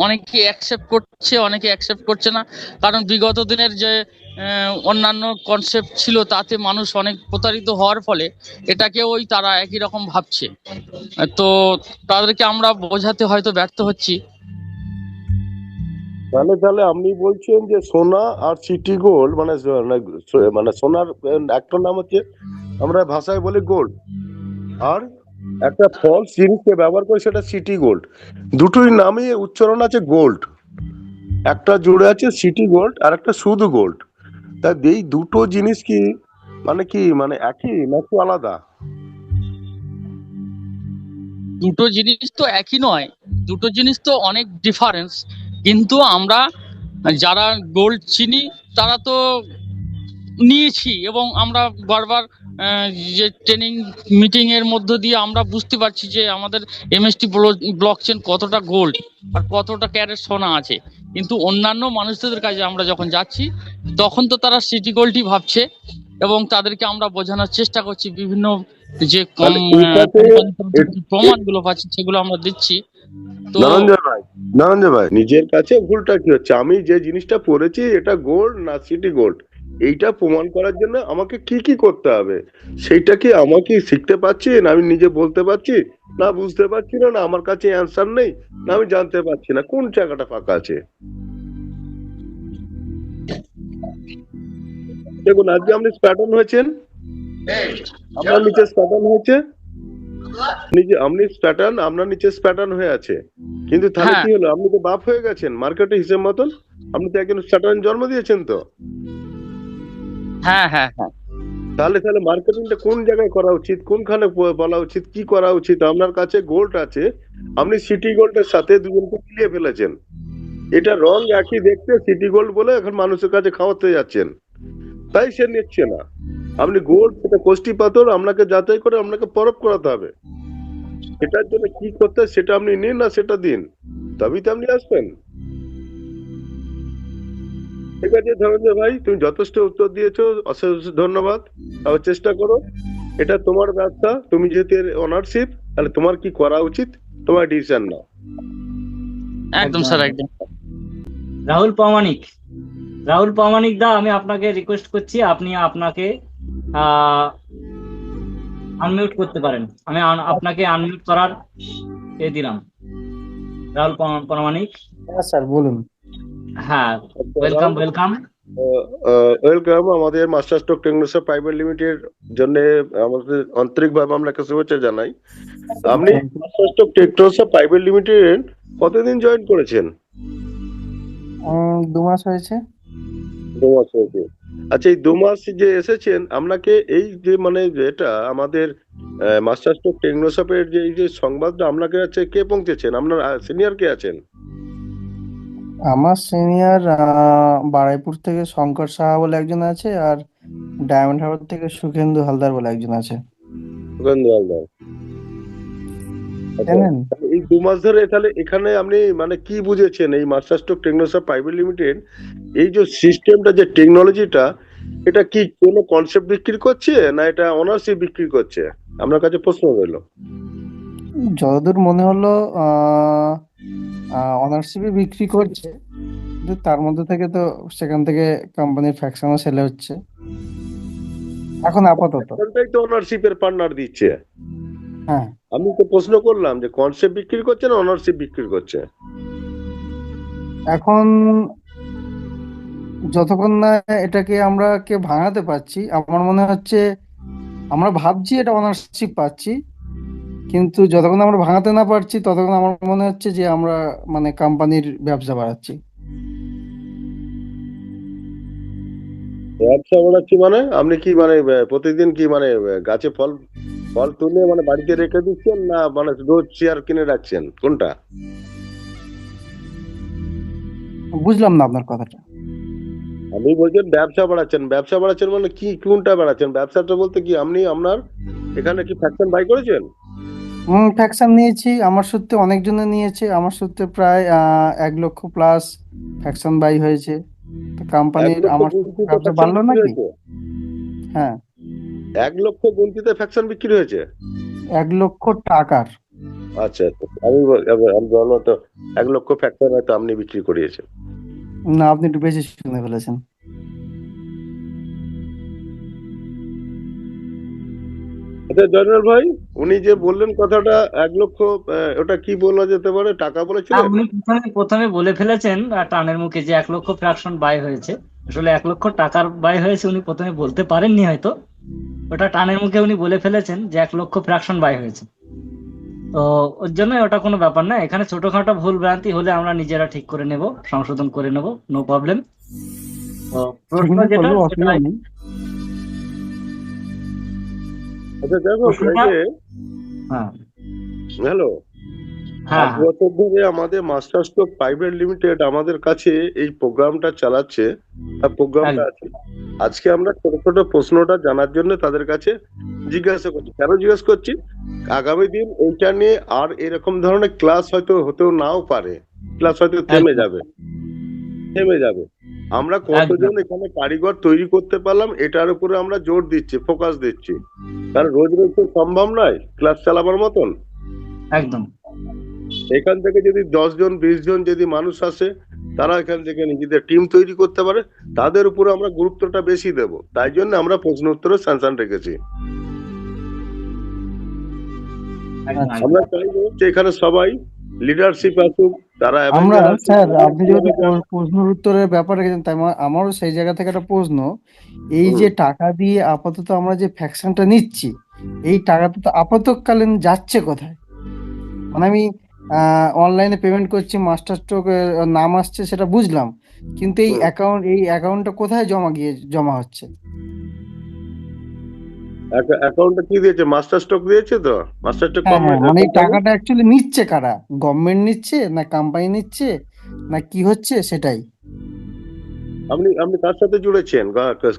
অনেকে অ্যাকসেপ্ট করছে, অনেকে অ্যাকসেপ্ট করছে না। কারণ বিগত দিনের যে অন্যান্য কনসেপ্ট ছিল তাতে মানুষ অনেক প্রতারিত হওয়ার ফলে এটাকে ওই তারা একই রকম ভাবছে। তো তাদেরকে আমরা বোঝাতে হয়তো ব্যর্থ হচ্ছি। তাহলে তাহলে আপনি বলছেন যে সোনা আর সিটি গোল্ড মানে মানে সোনার একটা নাম হচ্ছে আমরা ভাষায় বলি গোল্ড, আর একটা ফলস জিনিসকে ব্যবহার করে সেটা সিটি গোল্ড। দুটোই নামই উচ্চারণ আছে গোল্ড, একটা জুড়ে আছে সিটি গোল্ড আর একটা শুধু গোল্ড। তা এই দুটো জিনিস কি মানে একই নাকি আলাদা? দুটো জিনিস তো একই নয়, দুটো জিনিস তো অনেক ডিফারেন্স। কিন্তু আমরা যারা গোল্ড চিনি তারা তো নিয়েছি, এবং আমরা বারবার যে ট্রেনিং মিটিং এর মধ্য দিয়ে আমরা বুঝতে পারছি যে আমাদের এমএসটি ব্লকচেন কতটা গোল্ড আর কতটা ক্যারেট সোনা আছে। কিন্তু অন্যান্য মানুষদের কাছে আমরা যখন যাচ্ছি তখন তো তারা সিটি গোল্ডই ভাবছে, এবং তাদেরকে আমরা বোঝানোর চেষ্টা করছি বিভিন্ন যে তাহলে এটাতে প্রমাণগুলো পাচ্ছি সেগুলো আমরা দিচ্ছি। তো ধনঞ্জয় ভাই নিজের কাছে ভুলটা কি হচ্ছে? আমি যে জিনিসটা পড়েছি এটা গোল্ড না সিটি গোল্ড, এইটা প্রমাণ করার জন্য আমাকে কি কি করতে হবে সেইটা কি আমাকে শিখতে পারছি, না আমি নিজে বলতে পারছি, না বুঝতে পারছি না, না আমার কাছে অ্যান্সার নেই, না আমি জানতে পারছি না কোন জায়গাটা ফাঁকা আছে? দেখুন আজকে আপনি প্যাটার্ন হয়েছেন, আপনার নিচে প্যাটার্ন হয়েছে, আপনি প্যাটার্ন আপনার নিচে প্যাটার্ন হয়ে আছে, কিন্তু তাহলে হ্যাঁ কি হলো? আপনি তো বাপ হয়ে গেছেন মার্কেটে হিসেব মতন, আপনি তো একজন প্যাটার্ন জন্ম দিয়েছেন তো। হ্যাঁ হ্যাঁ হ্যাঁ তাহলে তাহলে মার্কেটিংটা কোন জায়গায় করা উচিত, কোনখানে বলা উচিত, কি করা উচিত? আপনার কাছে গোল্ড আছে, আপনি সিটি গোল্ডের সাথে দুজনকে মিলিয়ে ফেলেছেন, এটা রং একই দেখতে, সিটি গোল্ড বলে এখন মানুষের কাছে খাওয়াতে যাচ্ছেন, তাই সে নিচ্ছে না। আপনি গোল্ড সেটা কোষ্টি পাথর, আপনাকে যাচাই করে আপনাকে পরখ করাতে হবে, সেটার জন্য কি করতে হয় সেটা আপনি নিন না সেটা দিন, তবেই তো আপনি আসবেন। ঠিক আছে ধনঞ্জয় ভাই, তুমি যথেষ্ট উত্তর দিয়েছো, অশেষ ধন্যবাদ। আবার চেষ্টা করো, এটা তোমার ব্যবসা, তুমি যেহেতু ওনারশিপ, তাহলে তোমার কি করা উচিত তোমার ডিসিশন নাও। একদম স্যার, একদম। রাহুল প্রামাণিক দা, আমি আপনাকে রিকোয়েস্ট করছি আপনি আপনাকে আনমিউট করতে পারেন। আমি আপনাকে আনমিউট করার দিলাম। রাহুল প্রামাণিক, হ্যাঁ স্যার বলুন। হ্যাঁ, ওয়েলকাম। ওয়েলকাম। আমাদের master stock technology private limited জন্য আমাদের আন্তরিকভাবে আমরা একটা শুভেচ্ছা জানাই। আপনি master stock technology private limited কতদিন জয়েন করেছেন? 2 মাস হয়েছে। 2 মাস হয়েছে। আচ্ছা, এই 2 মাস যে এসেছেন, আপনাকে এই যে মানে এটা আমাদের মাস্টার স্টক টেকনোশপের যে এই যে সংবাদটা আপনাকে কাছে কে পৌঁছেছেন? আপনার সিনিয়র কে আছেন? আমার সিনিয়র বারাইপুর থেকে শঙ্কর সাহা বলে একজন আছে, আর ডায়মন্ড হারবার থেকে সুখেন্দু হালদার বলে একজন আছে। সুগন্ধ হালদার। আচ্ছা, জানেন? এই 2 মাস ধরে তাহলে এখানে আপনি মানে কি বুঝেছেন এই মাস্টার স্টক টেকনোশপ প্রাইভেট লিমিটেড এই যে সিস্টেমটা, যে টেকনোলজিটা, এটা কি কোনো কনসেপ্ট বিক্রি করছে না এটা অনার্সই বিক্রি করছে? আপনার কাছে প্রশ্ন রইল। যতদূর মনে হলো অনারশিপে বিক্রি করছে, কিন্তু তার মধ্যে থেকে তো সেখান থেকে কোম্পানির ফ্র্যাকশনও সেল হচ্ছে এখন আপাতত। এখানটাই তো অনারশিপের পার্টনার দিচ্ছে। হ্যাঁ, আমি তো প্রশ্ন করলাম যে কনসেপ্ট বিক্রি করছে না অনারশিপ বিক্রি করছে? এখন যতক্ষণ না এটাকে আমরা কে ভাঙাতে পারছি, আমার মনে হচ্ছে আমরা ভাবছি এটা অনারশিপ পাচ্ছি, কিন্তু যতক্ষণ আমরা ভাঙাতে না পারছি ততক্ষণ আমার মনে হচ্ছে যে আমরা মানে কোম্পানির ব্যবসা বাড়াচ্ছি। ব্যবসা বাড়াচ্ছি মানে আপনি কি মানে প্রতিদিন কি মানে গাছে ফল ফল তুলে মানে বাড়িতে রেখে দিচ্ছেন, না মানে রোজ চেয়ার কিনে রাখছেন, কোনটা? বুঝলাম না আপনার কথাটা। আপনি বলছেন ব্যবসা বাড়াচ্ছেন, ব্যবসা বাড়াচ্ছেন মানে কি কোনটা বাড়াচ্ছেন? ব্যবসাটা বলতে কি আপনি আপনার এখানে কি ফ্যাকশন বাই করেছেন? ফ্র্যাকশন নিয়েছি, আমার সূত্রে অনেকজনে নিয়েছে, আমার সূত্রে প্রায় 1 লক্ষ প্লাস ফ্র্যাকশন বাই হয়েছে। তো 1 কোম্পানির লক্ষ আমার গুনতিতে ব্যবসা ফ্যাকশন বাড়লো বিক্রি নাকি? হয়েছে? হ্যাঁ, 1 লক্ষ গুনতিতে ফ্যাকশন বিক্রি হয়েছে? 1 লক্ষ টাকার। আচ্ছা আচ্ছা, আমি বললো তো 1 লক্ষ ফ্যাক্টর হয়তো আপনি বিক্রি করিয়েছেন। না, আপনি একটু বেশি শুনে ফেলেছেন। আচ্ছা জয়নাল ভাই, উনি যে বললেন কথাটা 1 লক্ষ, ওটা কি বলা যেতে পারে, টাকা বলেছিলেন? উনি প্রথমে প্রথমে বলে ফেলেছেন টানের মুখে যে 1 লক্ষ ফ্র্যাকশন বাই হয়েছে। আসলে 1 লক্ষ টাকার বাই হয়েছে উনি প্রথমে বলতে পারেননি হয়তো, ওটা টানের মুখে উনি বলে ফেলেছেন যে 1 লক্ষ ফ্র্যাকশন বাই হয়েছে। তো ওর জন্য ওটা কোনো ব্যাপার না, এখানে ছোটখাটো ভুল ভ্রান্তি হলে আমরা নিজেরা ঠিক করে নেব, সংশোধন করে নেব, নো প্রবলেম। তো প্রশ্ন সেখানে যেটা করলেও সেটা অসুবিধা নেই। আচ্ছা দেখো, এই প্রশ্নটা যে হ্যাঁ হ্যালো, হ্যাঁ 8 বছর ধরে আমাদের মাস্টার স্ট্রোক প্রাইভেট লিমিটেড আমাদের কাছে এই প্রোগ্রামটা চালাচ্ছে, প্রোগ্রামটা একদম। আছে। আজকে আমরা ছোট ছোট প্রশ্নটা জানার জন্য তাদের কাছে জিজ্ঞাসা করছি। কেন জিজ্ঞাসা করছি? আগামী দিন এইটা নিয়ে আর এরকম ধরনের ক্লাস হয়তো হতেও নাও পারে, ক্লাস হয়তো থেমে একদম যাবে, থেমে যাবে। আমরা একদম কতজন এখানে কারিগর তৈরি করতে পারলাম এটার উপরে আমরা জোর দিচ্ছি, ফোকাস দিচ্ছি। কারণ রোজ রোজ তো সম্ভব নয় ক্লাস চালাবার মতন। একদম এখান থেকে যদি 10 জন 20 জন যদি মানুষ আসে, তারা এখান থেকে নিজেদের টিম তৈরি করতে পারে, তাদের উপরে আমরা গুরুত্বটা বেশি দেব। তাই জন্য আমরা প্রশ্ন উত্তরের স্যাংশন রেখেছি। একদম আচ্ছা, আমরা চাইবো যে এখানে সবাই লিডারশিপ আসুক, তারা আমরা অ্যাভেঞ্জার আসুক, স্যার, তারা আপনি যেহেতু কিভাবে যান। প্রশ্নের উত্তরের ব্যাপারে গেছেন, তাই আমারও সেই জায়গা থেকে একটা প্রশ্ন। এই হুম। যে টাকা দিয়ে আপাতত আমরা যে ফ্যাকশনটা নিচ্ছি, এই টাকাটা তো আপাতকালীন যাচ্ছে কোথায়? মানে আমি অনলাইনে পেমেন্ট করছি, মাস্টার স্ট্রোক নাম আসছে, সেটা বুঝলাম, কিন্তু হুম। এই অ্যাকাউন্টটা কোথায় জমা হচ্ছে? অ্যাকাউন্টে কি দিয়েছে? মাস্টার স্টক দিয়েছে তো, মাস্টার স্টক হ্যাঁ হ্যাঁ, মানে এই কোম্পানি। টাকাটা অ্যাকচুয়ালি নিচ্ছে কারা? গভর্নমেন্ট নিচ্ছে না কোম্পানি নিচ্ছে, না কি হচ্ছে সেটাই? আপনি আপনি কার সাথে জুড়েছেন?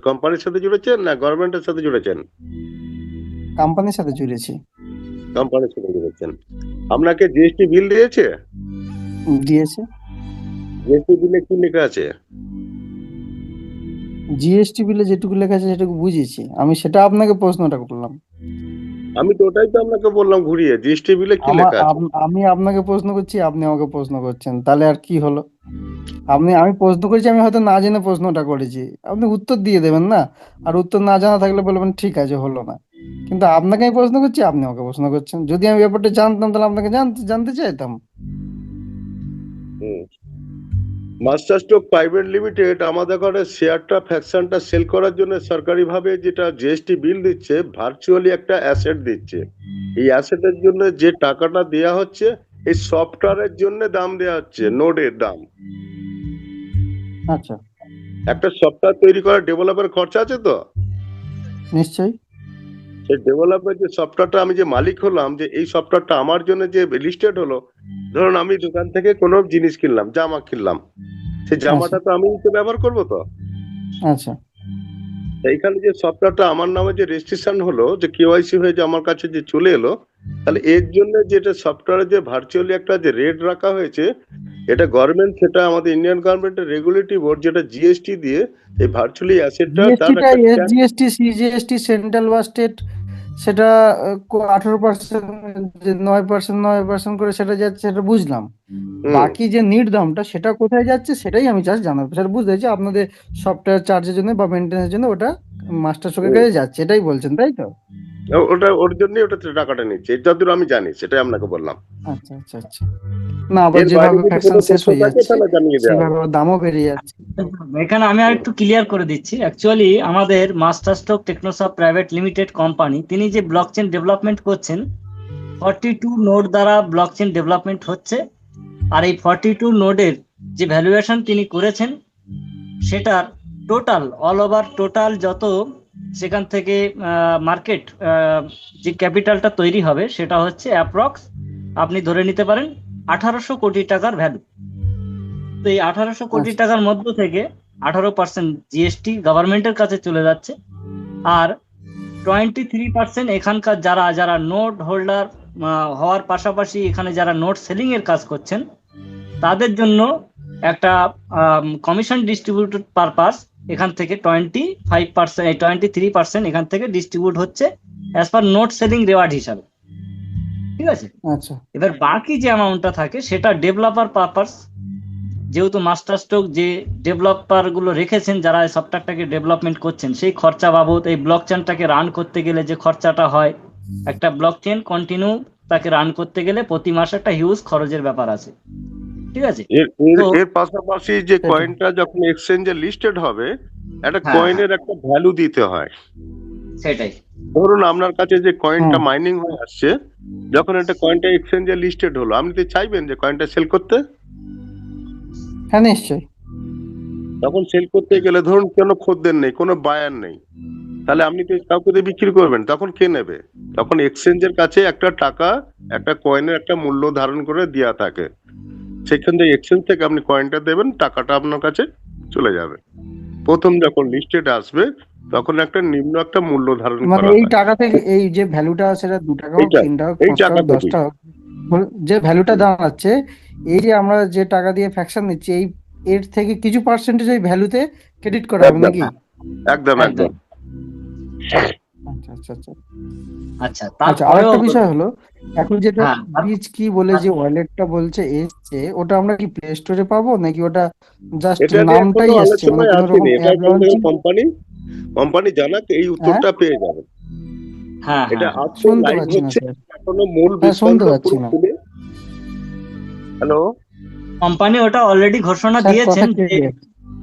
কোম্পানির সাথে জুড়েছেন না গভর্নমেন্টের সাথে জুড়েছেন? কোম্পানির সাথে জুড়েছি। কোম্পানির সাথে জুড়েছেন। আপনাকে জিএসটি বিল দিয়েছে? দিয়েছে। জিএসটি বিলে কি লেখা আছে? জিএসটি বিলে যেটুকু লেখা আছে সেটুকু বুঝেছি আমি, সেটা আপনাকে প্রশ্নটা করলাম। আমি তো ওটাই তো আপনাকে বললাম ঘুরিয়ে, জিএসটি বিলে কি লেখা আছে? আমি আপনাকে প্রশ্ন করছি, আপনি আমাকে প্রশ্ন করছেন, তাহলে আর কি হলো? আমি প্রশ্ন করেছি, আমি হয়তো না জেনে প্রশ্নটা করেছি, আপনি উত্তর দিয়ে দেবেন না, আর উত্তর না জানা থাকলে বলবেন ঠিক আছে, হলো না। কিন্তু আপনাকে আমি প্রশ্ন করছি, আপনি আমাকে প্রশ্ন করছেন। যদি আমি ব্যাপারটা জানতাম তাহলে আপনাকে জানতে চাইতাম। মাস্টার স্ট্রোক প্রাইভেট লিমিটেড আমাদের ঘরে শেয়ারটা ফ্যাকশনটা সেল করার জন্য সরকারিভাবে যেটা জিএসটি বিল দিচ্ছে, ভার্চুয়ালি একটা অ্যাসেট দিচ্ছে। এই অ্যাসেটের জন্য যে টাকাটা দেয়া হচ্ছে, এই সফটওয়্যারের জন্য দাম দেয়া হচ্ছে, নোডের দাম। আচ্ছা, একটা সফটওয়্যার তৈরি করার ডেভেলপের খরচা আছে তো। নিশ্চয়ই। সেই ডেভেলপের যে সফটওয়্যারটা আমি যে মালিক হলাম, যে এই সফটওয়্যারটা আমার জন্য যে লিস্টেড হলো, ধরুন আমি দোকান থেকে কোনো জিনিস কিনলাম, জামা কিনলাম, সেই জামাটা তো আমি তো ব্যবহার করবো তো। আচ্ছা, এইখানে যে সফটওয়্যারটা আমার নামে যে রেজিস্ট্রেশন হলো, যে কেওয়াইসি হয়ে যে আমার কাছে যে চলে এলো, তাহলে এর জন্য যেটা সফটওয়্যারে যে ভার্চুয়ালি একটা যে রেট রাখা হয়েছে, এটা গভর্নমেন্ট, সেটা আমাদের ইন্ডিয়ান গভর্নমেন্টের রেগুলেটরি বোর্ড যেটা জিএসটি দিয়ে এই ভার্চুয়ালি অ্যাসেটটা তার জিএসটিটা একটা এসজিএসটি সিজিএসটি সেন্ট্রাল বা স্টেট, সেটা 18%, যে 9% করে সেটা যাচ্ছে, সেটা বুঝলাম। বাকি যে নিট দামটা সেটা কোথায় যাচ্ছে সেটাই আমি জাস্ট জানাবো, সেটা বুঝতে চাইছি। আপনাদের সফটওয়্যার চার্জের জন্য বা মেনটেন্সের জন্য ওটা মাস্টার স্ট্রোকের কাছে যাচ্ছে, এটাই বলছেন তাই তো? ওটা ওর জন্যই ওটা টাকাটা নিচ্ছে, যতদূর আমি জানি সেটাই আপনাকে বললাম। আচ্ছা আচ্ছা আচ্ছা। না, আবার এর বাইরে যেভাবে যদি ফ্যাকশন কোনো শেষ তথ্য হয়ে থাকে যাচ্ছে তাহলে জানিয়ে দেওয়া হবে। সেভাবে দামও বেড়ে যাচ্ছে। এখানে আমি আর একটু ক্লিয়ার করে দিচ্ছি। অ্যাকচুয়ালি আমাদের Master stroke Technosoft private limited company, তিনি যে ব্লকচেন ডেভেলপমেন্ট করছেন, 42 নোড দ্বারা ব্লকচেন ডেভেলপমেন্ট হচ্ছে। আর এই 42 নোডের যে ভ্যালুয়েশন তিনি করেছেন, সেটার টোটাল অল ওভার টোটাল যত সেখান থেকে মার্কেট যে ক্যাপিটালটা তৈরি হবে, সেটা হচ্ছে অ্যাপ্রক্স আপনি ধরে নিতে পারেন 1800 কোটি টাকার ভ্যালু। তো এই 1800 কোটি আচ্ছা। টাকার মধ্য থেকে 18% জিএসটি গভর্নমেন্টের কাছে চলে যাচ্ছে, আর 23% এখানকার যারা যারা নোট হোল্ডার হওয়ার পাশাপাশি এখানে যারা নোট সেলিং এর কাজ করছেন, তাদের জন্য একটা কমিশন ডিস্ট্রিবিউটেড পারপাস এখান থেকে 23% এখান থেকে ডিস্ট্রিবিউট হচ্ছে as per note selling reward হিসাবে। ঠিক আছে। আচ্ছা এবার বাকি যে অ্যামাউন্টটা থাকে সেটা ডেভেলপার পারপাস, যেহেতু মাস্টার স্ট্রোক যে ডেভেলপার গুলো রেখেছেন যারা এই সফটওয়্যারটাকে ডেভেলপমেন্ট করছেন, সেই খরচা বাবদ এই ব্লক চেনটাকে রান করতে গেলে যে খরচাটা হয়, একটা ব্লক চেন কন্টিনিউ তাকে রান করতে গেলে প্রতি মাসে একটা হিউজ খরচের ব্যাপার আছে, ঠিক আছে। এর এর তো এর পাশাপাশি যে সেটাই। কয়েনটা যখন এক্সচেঞ্জে লিস্টেড হবে, একটা হ্যাঁ, কয়েনের একটা ভ্যালু দিতে হয়। সেটাই। ধরুন আপনার কাছে যে কয়েনটা হুম মাইনিং হয়ে আসছে, যখন একটা কয়েনটা এক্সচেঞ্জে লিস্টেড হলো, আপনি তো চাইবেন যে কয়েনটা সেল করতে। হ্যাঁ নিশ্চয়ই। তখন সেল করতে গেলে ধরুন কোনো খদ্দের নেই, কোনো বায়ার নেই, তাহলে আপনি তো কাউকে দিয়ে বিক্রি করবেন, তখন কে নেবে? তখন এক্সচেঞ্জের কাছে একটা টাকা, একটা কয়েনের একটা মূল্য ধারণ করে দেওয়া থাকে, সেখান থেকে এক্সচেঞ্জ থেকে আপনি কয়েনটা দেবেন, টাকাটা আপনার কাছে চলে যাবে। প্রথম যখন লিস্টেড আসবে তখন একটা নিম্ন একটা মূল্য ধারণ মানে করা এই হয়। টাকা থেকে এই যে ভ্যালুটা সেটা 2 টাকা হোক, এইটা 3 টাকা হোক, এই 5 টাকা টাকা হোক, 10 থেকেই। টাকা হোক, যে ভ্যালুটা দাঁড়াচ্ছে, এই যে আমরা যে টাকা দিয়ে ফ্যাকশন নিচ্ছি, এই এর থেকে কিছু পার্সেন্টেজ এই ভ্যালুতে ক্রেডিট করা হবে একদম নাকি? একদম একদম। একদম। আচ্ছা আচ্ছা আচ্ছা আচ্ছা, আচ্ছা। আর তারপরেও একটা বিষয় হলো, এখন যেটা হ্যাঁ, ব্রিজ কি বলে যে ওয়ালেটটা বলছে এসছে, ওটা আমরা কি প্লে স্টোরে পাবো নাকি ওটা জাস্ট এটা নিয়ে এখনো নামটাই এসছে, মানে আলোচনায় কোনো রকম আসেনি, এটা অ্যাপ লঞ্চিং? কোম্পানি জানাক, এই হ্যাঁ উত্তরটা পেয়ে যাবেন। হ্যাঁ, এটা হ্যাঁ, আজকে শুনতে লাইভ পাচ্ছি না হচ্ছে, স্যার। এখনো মূল হ্যাঁ শুনতে বৃত্তান্ত পাচ্ছি পুরো না খুলে। হ্যালো, কোম্পানি ওটা অলরেডি ঘোষণা স্যার, দিয়েছেন কথা যে ক্লিয়ার।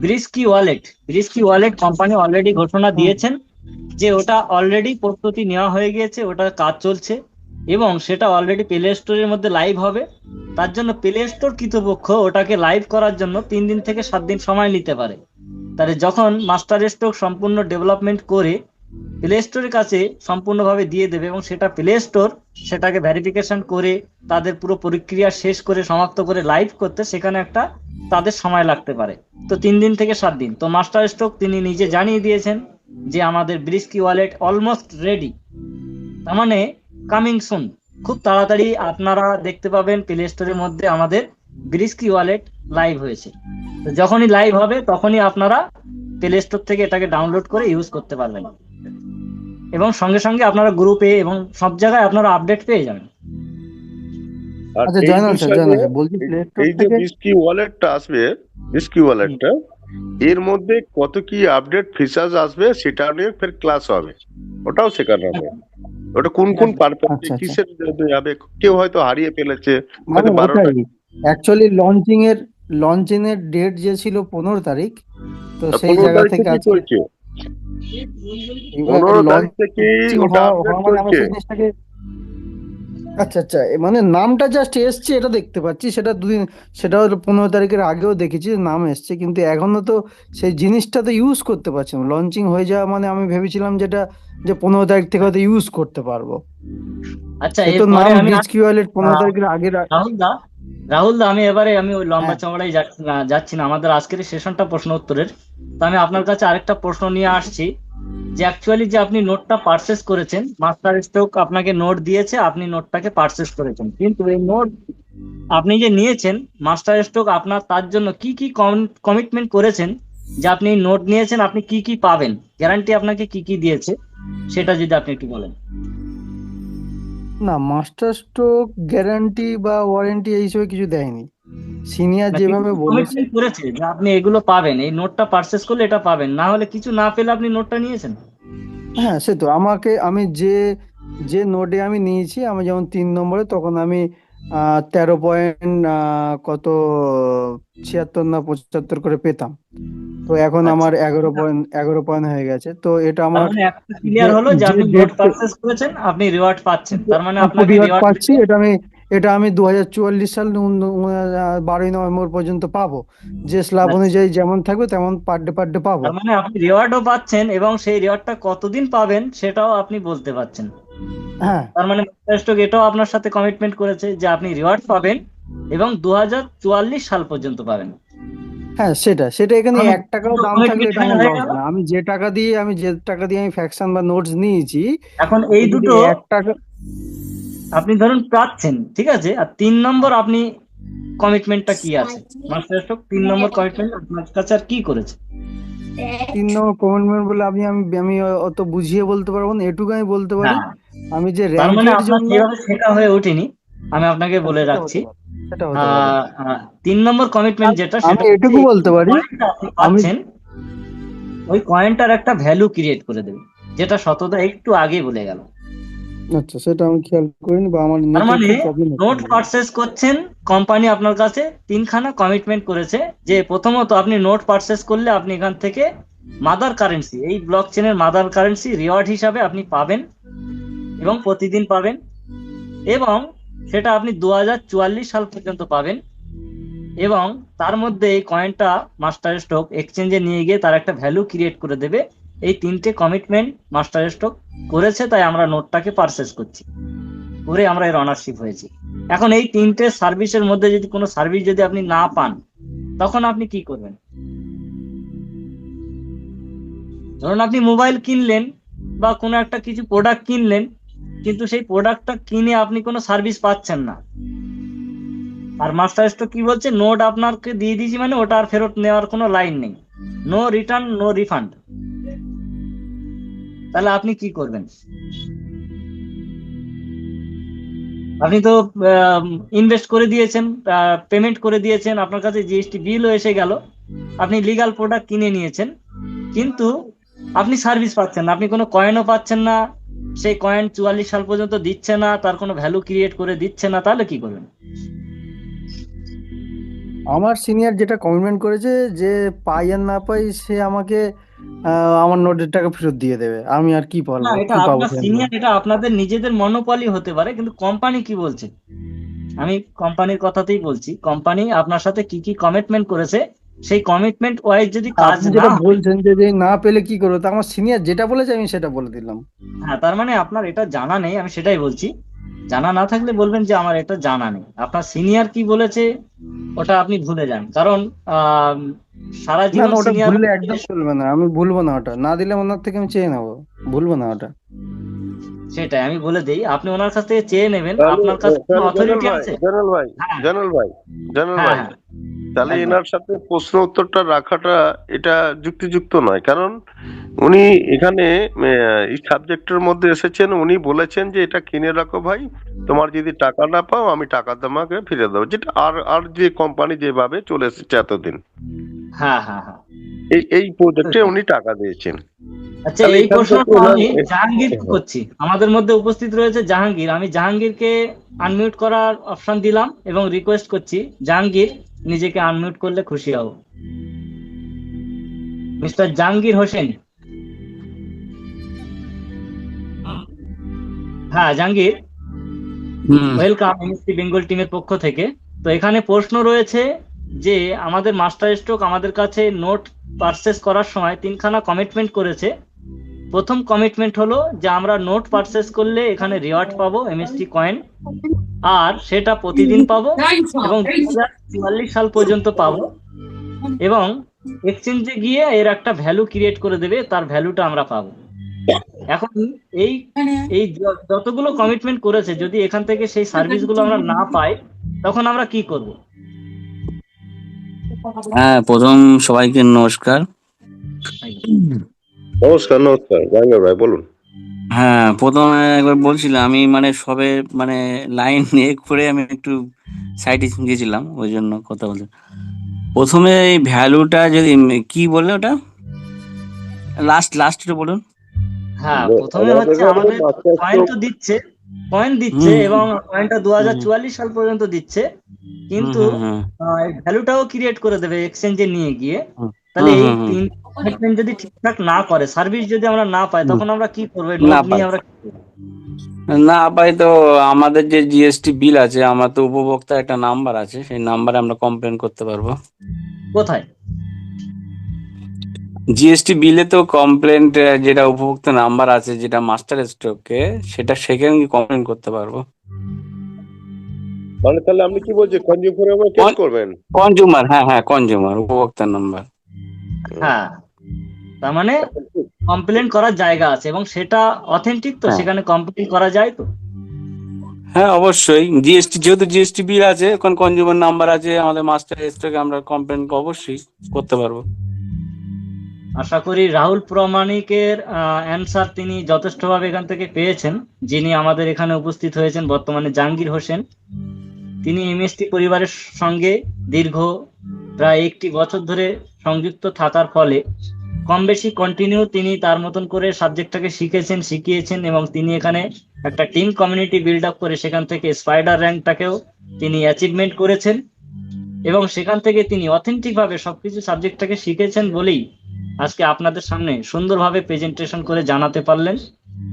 ব্রিস্কি ওয়ালেট কোম্পানি অলরেডি ঘোষণা হুম দিয়েছেন যে ওটা অলরেডি প্রস্তুতি নেওয়া হয়ে গিয়েছে, ওটার কাজ চলছে এবং সেটা অলরেডি প্লে স্টোরের মধ্যে লাইভ হবে। তার জন্য প্লে স্টোর কর্তৃপক্ষ ওটাকে লাইভ করার জন্য 3 দিন থেকে 7 দিন সময় নিতে পারে। তাহলে যখন মাস্টার স্ট্রোক সম্পূর্ণ ডেভেলপমেন্ট করে প্লে স্টোরের কাছে সম্পূর্ণভাবে দিয়ে দেবে এবং সেটা প্লে স্টোর সেটাকে ভেরিফিকেশন করে তাদের পুরো প্রক্রিয়া শেষ করে সমাপ্ত করে লাইভ করতে সেখানে একটা তাদের সময় লাগতে পারে। তো 3 দিন থেকে 7 দিন। তো মাস্টার স্ট্রোক তিনি নিজে জানিয়ে দিয়েছেন যে আমাদের ব্রিস্কি ওয়ালেট অলমোস্ট রেডি, তার মানে কামিং সুন, খুব তাড়াতাড়ি আপনারা দেখতে পাবেন প্লে স্টোরের মধ্যে আমাদের ব্রিস্কি ওয়ালেট লাইভ হয়েছে। তো যখনই লাইভ হবে তখনই আপনারা প্লে স্টোর থেকে এটাকে ডাউনলোড করে ইউজ করতে পারবেন এবং সঙ্গে সঙ্গে আপনারা গ্রুপে এবং সব জায়গায় আপনারা আপডেট পেয়ে যাবেন। আর আচ্ছা, এই জয়নাল স্যার, বিষয়ে জয়নাল স্যার বলছি এই প্লে স্টোর এই যে থেকে। বিস্কি ওয়ালেটটা আসবে, বিস্কি ওয়ালেটটা এর মধ্যে কত কি আপডেট ফিচার্স আসবে সেটা নিয়ে ফের ক্লাস হবে, ওটাও শেখানো হবে। ওটা কোন কোন পারপাসে আচ্ছা আচ্ছা, কিসের জন্য যাবে, কেউ হয়তো হারিয়ে ফেলেছে, মানে হয়তো 12টা। ওটাই অ্যাকচুয়ালি লঞ্চিং এর ডেট যে ছিল 15 তারিখ, তো সেই 15 জায়গা তারিখ থেকে থেকে আজকে চলছে, এবার 15 তারিখ থেকে লঞ্চিং ওটা হওয়া আপডেট মানে আমরা চলছে। সেই জিনিসটাকে, আচ্ছা আচ্ছা, মানে নামটা জাস্ট এসছে এটা দেখতে পাচ্ছি, সেটা 2 দিন, সেটা হলো 15 তারিখের আগেও দেখেছি যে নাম এসছে, কিন্তু এখনো তো সেই জিনিসটা তো ইউজ করতে পারছি না। লঞ্চিং হয়ে যাওয়া মানে আমি ভেবেছিলাম যেটা যে 15 তারিখ থেকে হয়তো ইউজ করতে পারবো। আচ্ছা, সে তো এরপরে নাম আমি রিচ ওয়ালেট 15 তারিখের আগে রাহুল দা আমি ওই লম্বা হ্যাঁ চওড়াই যাচ্ছি না, আমাদের আজকের সেশনটা প্রশ্ন উত্তরের। তো আমি আপনার কাছে আরেকটা প্রশ্ন নিয়ে আসছি যে অ্যাকচুয়ালি যে আপনি নোটটা পারচেস করেছেন, মাস্টার স্ট্রোক আপনাকে নোট দিয়েছে, আপনি নোটটাকে পারচেস করেছেন, কিন্তু এই নোট আপনি যে নিয়েছেন মাস্টার স্ট্রোক আপনার তার জন্য কি কি কমিটমেন্ট করেছেন যে আপনি নোট নিয়েছেন, আপনি কি কি পাবেন, গ্যারান্টি আপনাকে কি কি দিয়েছে সেটা যদি আপনি একটু বলেন। না, মাস্টার স্ট্রোক গ্যারান্টি বা ওয়ারেন্টি এই হিসেবে কিছু দেয়নি। সিনিয়র না, যেভাবে বলেছে, কমিটমেন্ট করেছে যে আপনি এগুলো পাবেন, এই নোটটা পারচেস করলে এটা পাবেন, না হলে কিছু না পেলে আপনি নোটটা নিয়েছেন। হ্যাঁ সে তো আমি যে যে নোটে আমি নিয়েছি, আমি যেমন 3 নম্বরে, তখন আমি 13 পয়েন্ট কত 76 না 75 করে পেতাম। তো এখন আচ্ছা, আমার 11 পয়েন্ট হয়ে গেছে। তো এটা তার আমার মানে একটা যে ক্লিয়ার হলো যে যে আপনি নোট ডেট পারচেস করেছেন, আপনি রিওয়ার্ড পাচ্ছেন, তার মানে আপনাকে রিওয়ার্ড রিওয়ার্ড পাচ্ছি, এটা আমি 2044 সাল 12ই নভেম্বর পর্যন্ত পাবো। যে স্ল্যাব অনুযায়ী যেমন থাকবে তেমন পার ডে পাবো। তার মানে আপনি রিওয়ার্ডও পাচ্ছেন এবং সেই রিওয়ার্ডটা কতদিন পাবেন সেটাও আপনি বলতে পারছেন। হ্যাঁ তার মানে স্টক এটাও আপনার সাথে কমিটমেন্ট করেছে যে আপনি রিওয়ার্ড পাবেন এবং 2044 সাল পর্যন্ত পাবেন। হ্যাঁ, সেটা এখানে আমার 1 টাকাও দাম থাকলে commitment এটা আমার হয়ে লস গেল। না। আমি যে টাকা দিয়ে আমি ফ্যাকশন বা নোটস নিয়েছি, এখন তো এই যদি দুটো 1 টাকা, আপনি ধরুন পাচ্ছেন, ঠিক আছে, আর 3 নম্বর আপনি কমিটমেন্টটা কি আছে, মাস্টার স্টক 3 নম্বর কমিটমেন্ট আপনার কাছে আর কি করেছে? 3 নম্বর কমিটমেন্ট বলে আমি আমি আমি অত বুঝিয়ে বলতে পারবো না, এটুকু আমি বলতে পারি হ্যাঁ, আমি যে তার মানে র্যাঙ্কের আপনার জন্য যেভাবে শেখা হয়ে ওঠেনি, আমি আপনাকে বলে সেটা রাখছি। হতে পারে, সেটা হতে পারে। 3 নম্বর কমিটমেন্ট যেটা, আমি সেটা হচ্ছে এটুকু এই বলতে পারি, কয়েনটা আপনি আমি পাচ্ছেন, ওই কয়েনটার একটা ভ্যালু ক্রিয়েট করে দেবে, যেটা শতদা একটু আগে বলে গেল। আচ্ছা সেটা আমি খেয়াল করিনি বা আমার তার নেটে মানে খুব প্রবলেম নোট হচ্ছে। পারচেস করছেন, কোম্পানি আপনার কাছে 3খানা কমিটমেন্ট করেছে যে প্রথমত আপনি নোট পারচেস করলে আপনি এখান থেকে মাদার কারেন্সি, এই ব্লক চেনের মাদার কারেন্সি রিওয়ার্ড হিসাবে আপনি পাবেন এবং প্রতিদিন পাবেন, এবং সেটা আপনি 2044 সাল পর্যন্ত পাবেন। এবং তার মধ্যে এই কয়েনটা মাস্টার স্টক এক্সচেঞ্জে নিয়ে গিয়ে তার একটা ভ্যালু ক্রিয়েট করে দেবে। এই 3টে কমিটমেন্ট মাস্টার স্টক করেছে, তাই আমরা নোটটাকে পারচেস করছি, করে আমরা এর অনারশিপ হয়েছি। এখন এই 3টে সার্ভিসের মধ্যে যদি কোনো সার্ভিস যদি আপনি না পান, তখন আপনি কি করবেন? ধরুন আপনি মোবাইল কিনলেন বা কোনো একটা কিছু প্রোডাক্ট কিনলেন, কিন্তু সেই প্রোডাক্টটা কিনে আপনি কোনো সার্ভিস পাচ্ছেন না, আর মাস্টার স্টক কি বলছে, নোট আপনাকে দিয়ে দিয়েছি মানে ওটা আর ফেরত নেওয়ার কোনো লাইন নেই, নো রিটার্ন নো রিফান্ড। তাহলে আপনি কি করবেন? আপনি তো ইনভেস্ট করে দিয়েছেন, পেমেন্ট করে দিয়েছেন, আপনার কাছে জিএসটি বিলও এসে গেল, আপনি লিগাল প্রোডাক্ট কিনে নিয়েছেন, কিন্তু আপনি সার্ভিস পাচ্ছেন না, আপনি কোনো কয়েনও পাচ্ছেন না, সেই কয়েন 44 সাল পর্যন্ত দিচ্ছে না, তার কোনো ভ্যালু ক্রিয়েট করে দিচ্ছে না, তাহলে কি করবেন? আমার সিনিয়র যেটা কমিটমেন্ট করেছে যে পাই আর না পাই সে আমাকে আমার নোটের টাকা ফেরত দিয়ে দেবে, আমি আর কি না, পাবো, এটা কি পাবো আপনার সেখান থেকে? সিনিয়র, এটা আপনাদের নিজেদের মনোপলি হতে পারে, কিন্তু কোম্পানি কি বলছে, আমি কোম্পানির কথাতেই বলছি। কোম্পানি আপনার সাথে কি কি কমিটমেন্ট করেছে, সেই কমিটমেন্ট ওয়াইজ যদি কাজ আপনি না যেটা হয়, বলছেন যে না পেলে কি করবো, তা আমার সিনিয়র যেটা বলেছে আমি সেটা বলে দিলাম। হ্যাঁ, তার মানে আপনার এটা জানা নেই, আমি সেটাই বলছি। জানা না থাকলে বলবেন যে আমার এটা জানা নেই। আপনার সিনিয়র কি বলেছে ওটা আপনি ভুলে যান, কারণ আহ সারা না জীবন না, ওটা সিনিয়র, ভুললে একদম চলবে না, আমি ভুলবো না, ওটা না দিলে ওনার থেকে আমি চেয়ে নেবো, ভুলবো না ওটা। সেটাই আমি বলে দিই, আপনি ওনার কাছ থেকে চেয়ে নেবেন। তাহলে আপনার কাছে কোনো জেনারেল অথরিটি ভাই, আছে? জেনারেল ভাই, হ্যাঁ, জেনারেল ভাই, জেনারেল হ্যাঁ, ভাই, হ্যাঁ, তাহলে একদম। এনার সাথে প্রশ্ন উত্তরটা রাখাটা এটা যুক্তিযুক্ত নয়, কারণ উনি এখানে এই সাবজেক্টের মধ্যে এসেছেন, উনি বলেছেন যে এটা কিনে রাখো ভাই, তোমার যদি টাকা না পাও আমি টাকা তোমাকে ফিরে দেবো, যেটা আর আর যে কোম্পানি যেভাবে চলে এসেছে এতদিন, হ্যাঁ, হ্যাঁ, হ্যাঁ। এই প্রজেক্টে উনি টাকা দিয়েছেন। আচ্ছা, তাহলে এই এখান প্রশ্ন থেকে তো ওনার আমি জাহাঙ্গীরকে করছি। আমাদের মধ্যে উপস্থিত রয়েছে জাহাঙ্গীর, আমি জাহাঙ্গীরকে আনমিউট করার অপশন দিলাম এবং রিকোয়েস্ট করছি, জাহাঙ্গীর নিজেকে আনমিউট করলে খুশি হব। মিস্টার জাহাঙ্গীর হোসেন। হ্যাঁ জাহাঙ্গীর, ওয়েলকাম এমএসসি বেঙ্গল টিমের পক্ষ থেকে। তো এখানে প্রশ্ন রয়েছে যে আমাদের মাস্টার স্ট্রোক আমাদের কাছে নোট পারচেস করার সময় 3খানা কমিটমেন্ট করেছে। প্রথম কমিটমেন্ট হলো যে আমরা নোট পারচেস করলে এখানে রিওয়ার্ড পাবো এমএসটি কয়েন, আর সেটা প্রতিদিন পাবো এবং 2044 সাল পর্যন্ত পাবো, এবং এক্সচেঞ্জে গিয়ে এর একটা ভ্যালু ক্রিয়েট করে দেবে, তার ভ্যালুটা আমরা পাবো। এখন এই এই যতগুলো কমিটমেন্ট করেছে, যদি এখান থেকে সেই সার্ভিসগুলো আমরা না পাই, তখন আমরা কি করব? হ্যাঁ, প্রথম সবাইকে নমস্কার। নমস্কার, নমস্কার জাহাঙ্গীর ভাই, বলুন। হ্যাঁ, প্রথমে একবার বলছিলাম আমি মানে সবে মানে লাইন নিয়ে করে আমি একটু সাইডে গেছিলাম, ওই জন্য কথা বলতে। প্রথমে এই ভ্যালুটা যদি কি বললে ওটা লাস্ট বলুন। হ্যাঁ, প্রথমে হচ্ছে আমাদের কয়েন তো দিচ্ছে, কয়েন দিচ্ছে এবং কয়েনটা 2044 সাল পর্যন্ত দিচ্ছে, কিন্তু ভ্যালুটাও ক্রিয়েট করে দেবে এক্সচেঞ্জে নিয়ে গিয়ে। তাহলে এই 3 কমিটমেন্ট যদি ঠিকঠাক না করে, সার্ভিস যদি আমরা না পাই, তখন আমরা কি করবো? নোট নিয়ে আমরা কি করবো? না পাই তো আমাদের যে জিএসটি বিল আছে, আমার তো উপভোক্তা একটা নাম্বার আছে, সেই নাম্বারে আমরা কমপ্লেন করতে পারবো। কোথায়? জিএসটি বিলে তো কমপ্লেন্ট, যেটা উপভোক্তা নাম্বার আছে যেটা মাস্টার স্ট্রোকে, সেটা সেখানে কমপ্লেন করতে পারবো। মানে তাহলে আপনি কি বলছেন, কনজিউমার কেস করবেন? কনজিউমার, হ্যাঁ কনজিউমার, উপভোক্তার নাম্বার। হ্যাঁ, তার মানে কমপ্লেন করার জায়গা আছে এবং সেটা অথেন্টিক, তো সেখানে কমপ্লেন করা যায় তো? হ্যাঁ অবশ্যই, জিএসটি যেহেতু জিএসটি বিল আছে, ওখানে কনজিউমার নাম্বার আছে, আমাদের মাস্টার স্ট্রোকে আমরা কমপ্লেন অবশ্যই করতে পারবো। আশা করি রাহুল প্রামাণিকের অ্যান্সার তিনি যথেষ্টভাবে এখান থেকে পেয়েছেন। যিনি আমাদের এখানে উপস্থিত হয়েছেন বর্তমানে জাহাঙ্গীর হোসেন, তিনি এমএসটি পরিবারের সঙ্গে দীর্ঘ প্রায় 1টি বছর ধরে সংযুক্ত থাকার ফলে কম বেশি কন্টিনিউ তিনি তার মতন করে সাবজেক্টটাকে শিখিয়েছেন এবং তিনি এখানে একটা টিম কমিউনিটি বিল্ড আপ করে সেখান থেকে স্পাইডার র্যাঙ্কটাকেও তিনি অ্যাচিভমেন্ট করেছেন এবং সেখান থেকে তিনি অথেন্টিক ভাবে সবকিছু সাবজেক্টটাকে শিখেছেন বলেই আজকে আপনাদের সামনে সুন্দরভাবে প্রেজেন্টেশন করে জানাতে পারলেন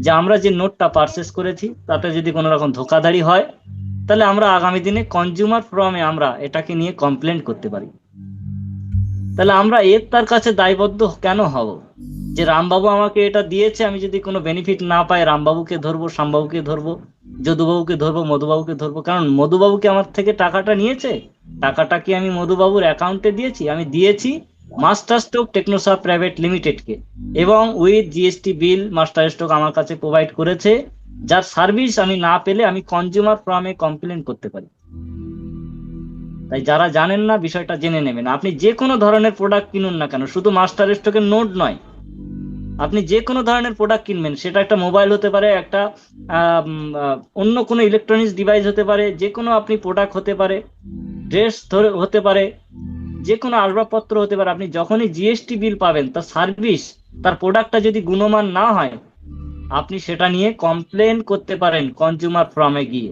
যে আমরা যে নোটটা পারচেস করেছি তাতে যদি কোনো রকম ধোকাধাড়ি হয় তাহলে আমরা আগামী দিনে কনজিউমার ফোরামে আমরা এটাকে নিয়ে কমপ্লেন করতে পারি। তাহলে আমরা তার কাছে দায়বদ্ধ কেন হব যে রামবাবু আমাকে এটা দিয়েছে, আমি যদি কোনো বেনিফিট না পাই রামবাবুকে ধরবো, শ্যামবাবুকে ধরবো, যদুবাবুকে ধরবো, মধুবাবুকে ধরবো? কারণ মধুবাবুকে আমার থেকে টাকাটা নিয়েছে, টাকাটা কি আমি মধুবাবুর অ্যাকাউন্টে দিয়েছি? আমি দিয়েছি মাস্টার স্ট্রোক টেকনোসাপ প্রাইভেট লিমিটেডকে এবং with GST bill master stroke আমার কাছে প্রোভাইড করেছে, যার সার্ভিস আমি না পেলে আমি কনজিউমার ফোরামে কমপ্লেন করতে পারি। তাই যারা জানেন না বিষয়টা জেনে নেবেন। আপনি যে কোনো ধরনের প্রোডাক্ট কিনুন না কেন, শুধু মাস্টার স্ট্রোকের নোট নয়, আপনি যে কোনো ধরনের প্রোডাক্ট কিনবেন, সেটা একটা মোবাইল হতে পারে, একটা অন্য কোনো ইলেকট্রনিক্স ডিভাইস হতে পারে, যে কোনো আপনি প্রোডাক্ট হতে পারে, ড্রেস ধরে হতে পারে, যে কোনো আসবাবপত্র হতে পারে, আপনি যখনই জিএসটি বিল পাবেন তার সার্ভিস, তার প্রোডাক্টটা যদি গুণমান না হয় আপনি সেটা নিয়ে কমপ্লেন করতে পারেন কনজিউমার ফোরামে গিয়ে।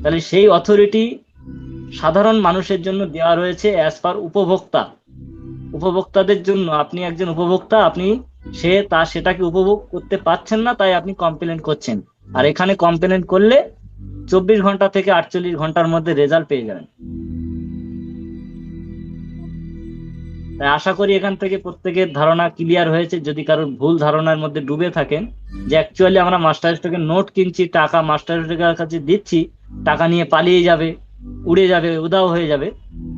তাহলে সেই অথরিটি সাধারণ মানুষের জন্য দেওয়া রয়েছে অ্যাজ পার উপভোক্তাদের জন্য। আপনি একজন উপভোক্তা, আপনি সেটাকে উপভোগ করতে পারছেন না, তাই আপনি কমপ্লেন করছেন। আর এখানে কমপ্লেন করলে 24 ঘন্টা থেকে 48 ঘন্টার মধ্যে রেজাল্ট পেয়ে যাবেন। তাই আশা করি এখান থেকে প্রত্যেকের ধারণা ক্লিয়ার হয়েছে। যদি কারোর ভুল ধারণার মধ্যে ডুবে থাকেন যে অ্যাকচুয়ালি আমরা মাস্টার স্ট্রোকের নোট কিনছি, টাকা মাস্টার স্ট্রোকের কাছে দিচ্ছি, টাকা নিয়ে পালিয়ে যাবে, উড়ে যাবে, উধাও হয়ে যাবে,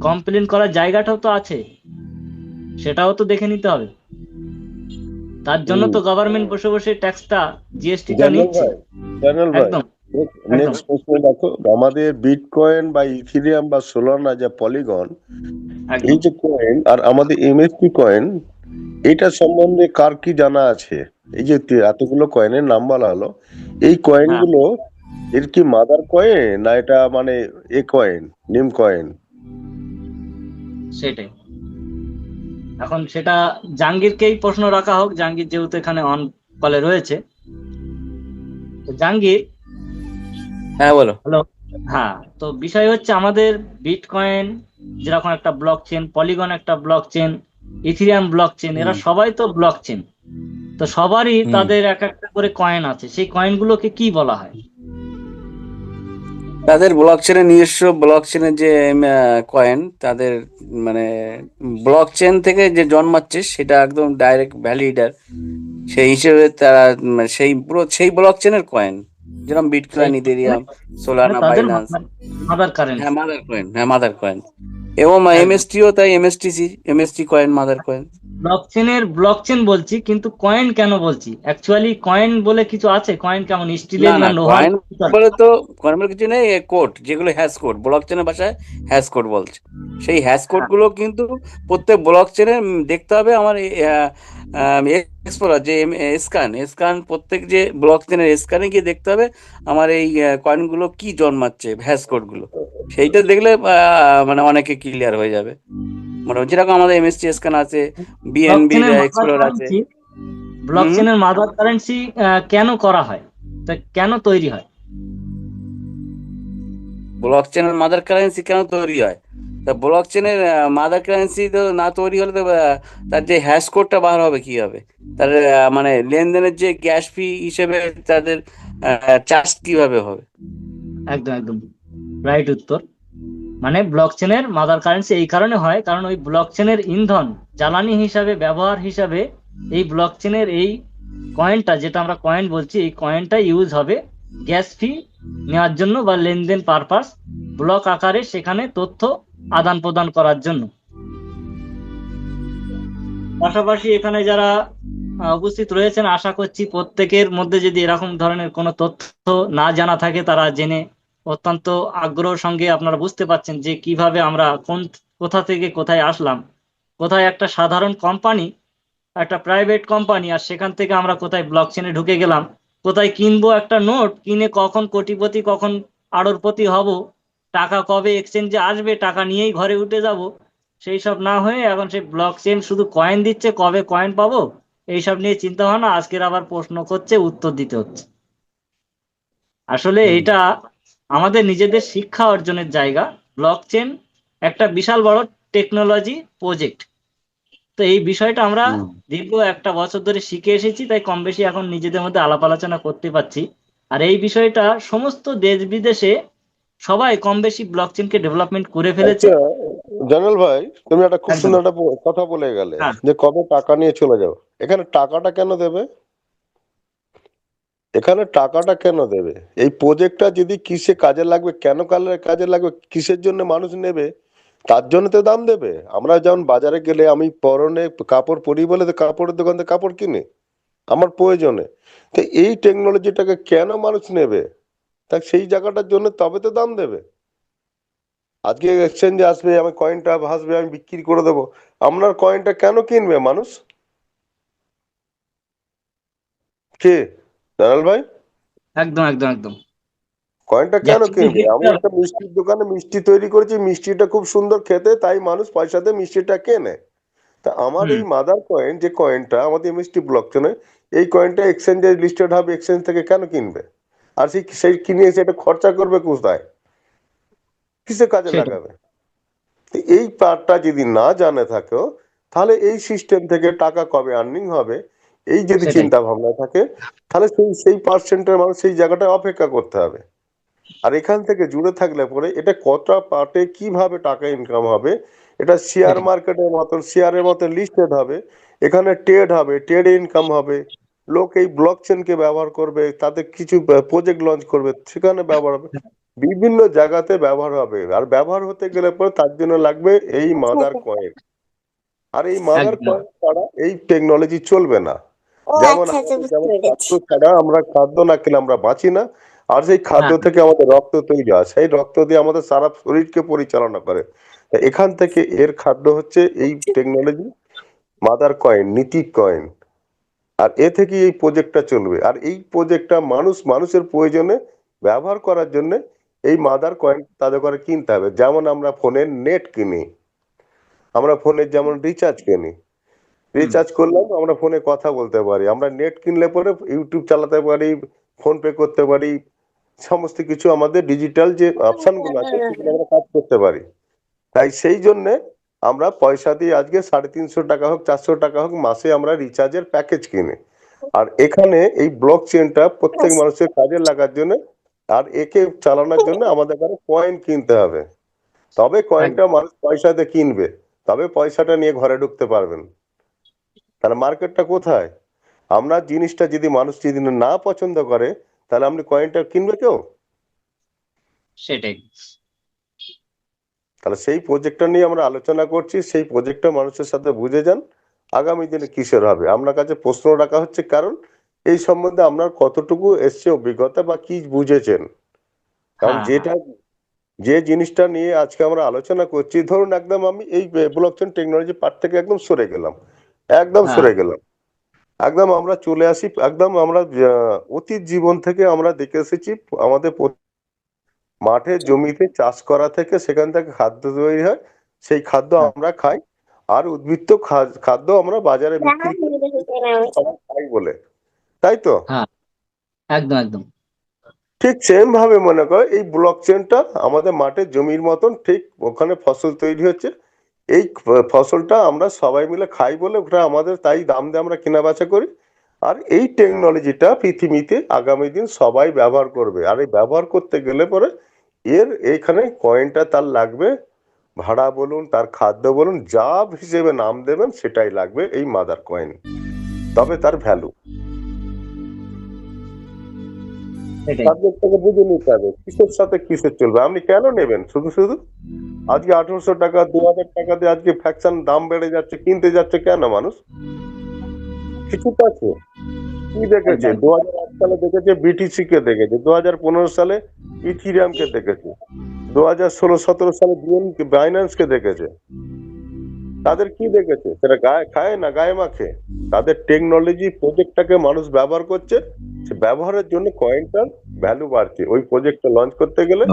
কমপ্লেন করার জায়গাটাও তো আছে, সেটাও তো দেখে নিতে হবে। তার জন্য তো গভর্নমেন্ট বসে বসে ট্যাক্সটা, জিএসটিটা নিচ্ছে। জানাল ভাই, একদম নেক্সট প্রশ্ন দেখো। আমাদের বিটকয়েন বা ইথিরিয়াম বা সোলানা, যা পলিগন, একদম। এই যে কয়েন আর আমাদের এমএসপি কয়েন, এটা সম্বন্ধে কার কি জানা আছে? এই যে এতগুলো কয়েনের নাম বলা হলো, এই কয়েনগুলো এর কি মাদার কয়েন না এটা মানে এ কয়েন, নিম কয়েন? সেটাই এখন সেটা জাহাঙ্গীরকেই প্রশ্ন রাখা হোক। জাহাঙ্গীর যেহেতু এখানে অন কলে রয়েছে, তো জাহাঙ্গীর। হ্যাঁ বলো। হ্যালো। হ্যাঁ, তো বিষয় হচ্ছে আমাদের বিটকয়েন যেরকম একটা ব্লক চেন, পলিগন একটা block chain, ethereum block chain, এরা সবাই তো ব্লক চেন। তো সবারই তাদের এক একটা করে কয়েন আছে, সেই কয়েনগুলোকে কি বলা হয়? তাদের ব্লক চেনের নিজস্ব ব্লক চেনের যে কয়েন, তাদের মানে ব্লক চেন থেকে যে জন্মাচ্ছে সেটা একদম ডাইরেক্ট ভ্যালিডার, সেই হিসেবে তারা সেই ব্লক চেনের কয়েন, যেরকম বিটকয়েন, ইথেরিয়াম, সোলানা, তাদের বাইন্যান্স। Mother currency. হ্যাঁ মাদার কয়েন। এবং এমএসটিও তাই, MST coin mother coin. Block chain বলছি, কিন্তু কয়েন কেন বলছি? অ্যাকচুয়ালি কয়েন বলে কিছু আছে? কয়েন কেমন স্টিলের না লোহার? কয়েন বলে তো কয়েন বলে কিছু নেই, কোড, যেগুলো হ্যাশ কোড, ব্লক চেনের ভাষায় হ্যাশ কোড বলছে। সেই হ্যাশ কোড গুলো কিন্তু প্রত্যেক ব্লক চেনে দেখতে হবে। আমার এক্সপ্লোরার যে স্ক্যান, প্রত্যেক যে ব্লক চেনের স্ক্যানে গিয়ে দেখতে হবে আমার এই কয়েন গুলো কি জন্মাচ্ছে, হ্যাশ কোড গুলো। সেইটা দেখলে মানে অনেকে ক্লিয়ার হয়ে যাবে। মানে যেরকম আমাদের এমএসটি স্ক্যান আছে, বিএনবি এক্সপ্লোরার আছে। ব্লক চেনের মাদার কারেন্সি কেন করা হয়, তা কেন তৈরি হয়? ব্লক চেনের মাদার কারেন্সি কেন তৈরি হয়? তা ব্লক চেনের মাদার কারেন্সি তো না তৈরি হলে তো তার যে হ্যাশ কোডটা বার হবে কি হবে? তার মানে লেনদেনের যে গ্যাস ফি হিসেবে তাদের চার্জ কিভাবে হবে? একদম রাইট উত্তর। মানে ব্লক চেনের মাদার কারেন্সি এই কারণে হয় কারণ ওই ব্লক চেনের ইন্ধন, জ্বালানি হিসাবে, ব্যবহার হিসাবে এই ব্লক চেনের এই কয়েনটা, যেটা আমরা কয়েন বলছি, এই কয়েনটা ইউজ হবে গ্যাস ফি নেওয়ার জন্য বা লেনদেন পারপাস, ব্লক আকারে সেখানে তথ্য আদান প্রদান করার জন্য। পাশাপাশি এখানে যারা উপস্থিত রয়েছেন, আশা করছি প্রত্যেকের মধ্যে যদি এরকম ধরনের কোনো তথ্য না জানা থাকে তারা জেনে অত্যন্ত আগ্রহের সঙ্গে, আপনারা বুঝতে পারছেন যে কিভাবে আমরা কোথা থেকে কোথায় আসলাম, কোথায় একটা সাধারণ কোম্পানি, একটা প্রাইভেট কোম্পানি, আর সেখান থেকে আমরা কোথায় ব্লক চেনে ঢুকে গেলাম, কোথায় কিনবো একটা নোট, কিনে কখন কোটিপতি কখন আড়রপতি হব, টাকা কবে এক্সচেঞ্জে আসবে, টাকা নিয়েই ঘরে উঠে যাব, সেই সব না হয়ে এখন সেই ব্লক চেন শুধু কয়েন দিচ্ছে, কবে কয়েন পাবো এইসব নিয়ে চিন্তা ভাবনা, আজকের আবার প্রশ্ন করছে, উত্তর দিতে হচ্ছে। আসলে এটা আমাদের নিজেদের শিক্ষা অর্জনের জায়গা। ব্লক চেন একটা বিশাল বড় টেকনোলজি প্রজেক্ট। তো এই বিষয়টা আমরা দীর্ঘ একটা বছর ধরে শিখে এসেছি, তাই কম বেশি এখন নিজেদের মধ্যে আলাপ আলোচনা করতে পারছি। আর এই বিষয়টা সমস্ত দেশ বিদেশে সবাই কম বেশি ব্লকচেনকে ডেভেলপমেন্ট করে ফেলেছে। আচ্ছা জয়নাল ভাই, তুমি একটা খুব একদম। সুন্দর একটা কথা বলে গেলে হ্যাঁ। যে কবে টাকা নিয়ে চলে যাও। এখানে টাকাটা কেন দেবে? এখানে টাকাটা কেন দেবে? এই প্রজেক্টটা যদি কিসে কাজে লাগবে, কেন কাজে লাগবে, কিসের জন্য মানুষ নেবে, তার জন্য তো দাম দেবে। আমরা যেমন বাজারে গেলে আমি পরনে কাপড় পরি বলে তো কাপড়ের দোকান থেকে কাপড় কিনি আমার প্রয়োজনে। তো এই টেকনোলজিটাকে কেন মানুষ নেবে? তা সেই জায়গাটার জন্য তবে তো দাম দেবে। আজকে এক্সচেঞ্জে আসবে, আমি কয়েনটা ভাসবে, আমি বিক্রি করে দেবো। আপনার কয়েনটা কেন কিনবে মানুষ? কে জানাল ভাই? একদম একদম একদম। কয়েনটা কেন কিনবে? আমি একটা মিষ্টির দোকানে মিষ্টি তৈরি করেছি, মিষ্টিটা খুব সুন্দর খেতে, তাই মানুষ পয়সা দিয়ে মিষ্টিটা কেনে। তা আমার এই মাদার কয়েন, যে কয়েনটা আমাদের মিষ্টি ব্লক চেনে, এই কয়েনটা এক্সচেঞ্জে লিস্টেড হবে, এক্সচেঞ্জ থেকে কেন কিনবে? আর সেই কিনে এসে এটা খরচা করবে কোথায়, কিসে কাজে সেটাই। লাগাবে? এই পার্টটা যদি না জানে থাকো, তাহলে এই সিস্টেম থেকে টাকা কবে আর্নিং হবে এই যদি সেটাই। চিন্তা ভাবনা থাকে, তাহলে সেই পার্সেন্টের মানুষ সেই জায়গাটায় অপেক্ষা করতে হবে। আর এখান থেকে জুড়ে থাকলে পরে এটা কতটা পার্টে কিভাবে টাকা ইনকাম হবে, এটা শেয়ার সেটাই। মার্কেটের মতন, শেয়ারের মতন লিস্টেড হবে, এখানে ট্রেড হবে, ট্রেডে ইনকাম হবে। লোক এই ব্লক চেনকে ব্যবহার করবে, তাতে কিছু প্রজেক্ট লঞ্চ করবে, সেখানে ব্যবহার হবে, বিভিন্ন জায়গাতে ব্যবহার হবে। আর ব্যবহার হতে গেলে পরে তার জন্য লাগবে এই মাদার কয়েন। আর এই মাদার একদম। কয়েন ছাড়া এই টেকনোলজি চলবে না। যেমন যেমন খাদ্য ছাড়া, আমরা খাদ্য না খেলে আমরা বাঁচি না। আর সেই খাদ্য হ্যাঁ। থেকে আমাদের রক্ত তৈরি হয়, সেই রক্ত দিয়ে আমাদের সারা শরীরকে পরিচালনা করে। তা এখান থেকে এর খাদ্য হচ্ছে এই টেকনোলজি, মাদার কয়েন, নীতি কয়েন। আর এ থেকে এই প্রজেক্টটা চলবে। আর এই প্রজেক্টটা মানুষের প্রয়োজনে ব্যবহার করার জন্য এই মাদার কয়েন তাদের করে কিনতে হবে। যেমন আমরা ফোনের নেট কিনি, আমরা ফোনের যেমন রিচার্জ কিনি, রিচার্জ করলাম, আমরা ফোনে কথা বলতে পারি। আমরা নেট কিনলে পরে ইউটিউব চালাতে পারি, ফোন পে করতে পারি, সমস্ত কিছু আমাদের ডিজিটাল যে অপশন গুলো আছে সেগুলো আমরা কাজ করতে পারি। তাই সেই জন্য আমরা পয়সা দিয়ে আজকে 350 টাকা হোক 400 টাকা হোক মাসে আমরা রিচার্জের প্যাকেজ কিনি। আর এখানে এই ব্লক চেনটা প্রত্যেক মানুষের কাজে লাগার জন্য, আর একে চালানোর জন্য আমাদের কাছে কয়েন কিনতে হবে। তবে কয়েনটা মানুষ পয়সা দিয়ে কিনবে, তবে পয়সাটা নিয়ে ঘরে ঢুকতে পারবেন। তাহলে মার্কেটটা কোথায়? আমরা জিনিসটা যদি মানুষ যদি না পছন্দ করে, তাহলে আপনি কয়েনটা কিনবে কেউ? সেটাই। তাহলে সেই প্রজেক্টটা নিয়ে আমরা আলোচনা করছি, সেই প্রজেক্টটা মানুষের সাথে বুঝে যান আগামী দিনে কিসের হবে। আপনার কাছে প্রশ্ন রাখা হচ্ছে কারণ এই সম্বন্ধে আপনার কতটুকু এসছে অভিজ্ঞতা বা কি বুঝেছেন। কারণ হ্যাঁ। যে জিনিসটা নিয়ে আজকে আমরা আলোচনা করছি, ধরুন একদম আমি এই ব্লকচেন টেকনোলজি পার্ট থেকে একদম সরে গেলাম, একদম হ্যাঁ। সরে গেলাম, একদম আমরা চলে আসি, একদম আমরা অতীত জীবন থেকে আমরা দেখে এসেছি। আমাদের মাঠে জমিতে চাষ করা থেকে, সেখান থেকে খাদ্য তৈরি হয়, সেই খাদ্য হ্যাঁ। আমরা খাই। আর উদ্বৃত্ত খাদ্য আমরা বাজারে বিক্রি করি সবাই খাই বলে, তাই তো? হ্যাঁ। একদম একদম। ঠিক সেম ভাবে মনে করো এই ব্লক চেনটা আমাদের মাঠে জমির মতন, ঠিক ওখানে ফসল তৈরি হচ্ছে। এই ফসলটা আমরা সবাই মিলে খাই বলে ওটা আমাদের, তাই দাম দিয়ে আমরা কেনা বেচা করি। আর এই টেকনোলজিটা পৃথিবীতে আগামী দিন সবাই ব্যবহার করবে। আর এই ব্যবহার করতে গেলে পরে এইখানে কয়েনটা তার লাগবে, ভাড়া বলুন, তার খাদ্য বলুন, যা হিসেবে নাম দেবেন সেটাই লাগবে এই মাদার কয়েন, তবে তার ভ্যালু। সেটাই। সাবজেক্টটাকে বুঝে নিতে হবে কিসের সাথে কিসের চলবে। আপনি কেন নেবেন শুধু শুধু? আজকে 1800 টাকা 2000 টাকা দিয়ে আজকে ফ্যাকশন দাম বেড়ে যাচ্ছে, কিনতে যাচ্ছে কেন মানুষ? কিছু তো আছে। কি দেখেছে? একদম। 2008 সালে দেখেছে বিটিসি কে দেখেছে, 2015 সালে ইথিরিয়াম কে দেখেছে, 2016-17 সালে বাইন্যান্স কে দেখেছে। তাদের কি দেখেছে? সেটা গায়ে খায় না গায়ে মাখে? তাদের টেকনোলজি প্রজেক্টটাকে মানুষ ব্যবহার করছে, সে ব্যবহারের জন্য কয়েনটার ভ্যালু বাড়ছে। ওই প্রজেক্টটা লঞ্চ করতে গেলে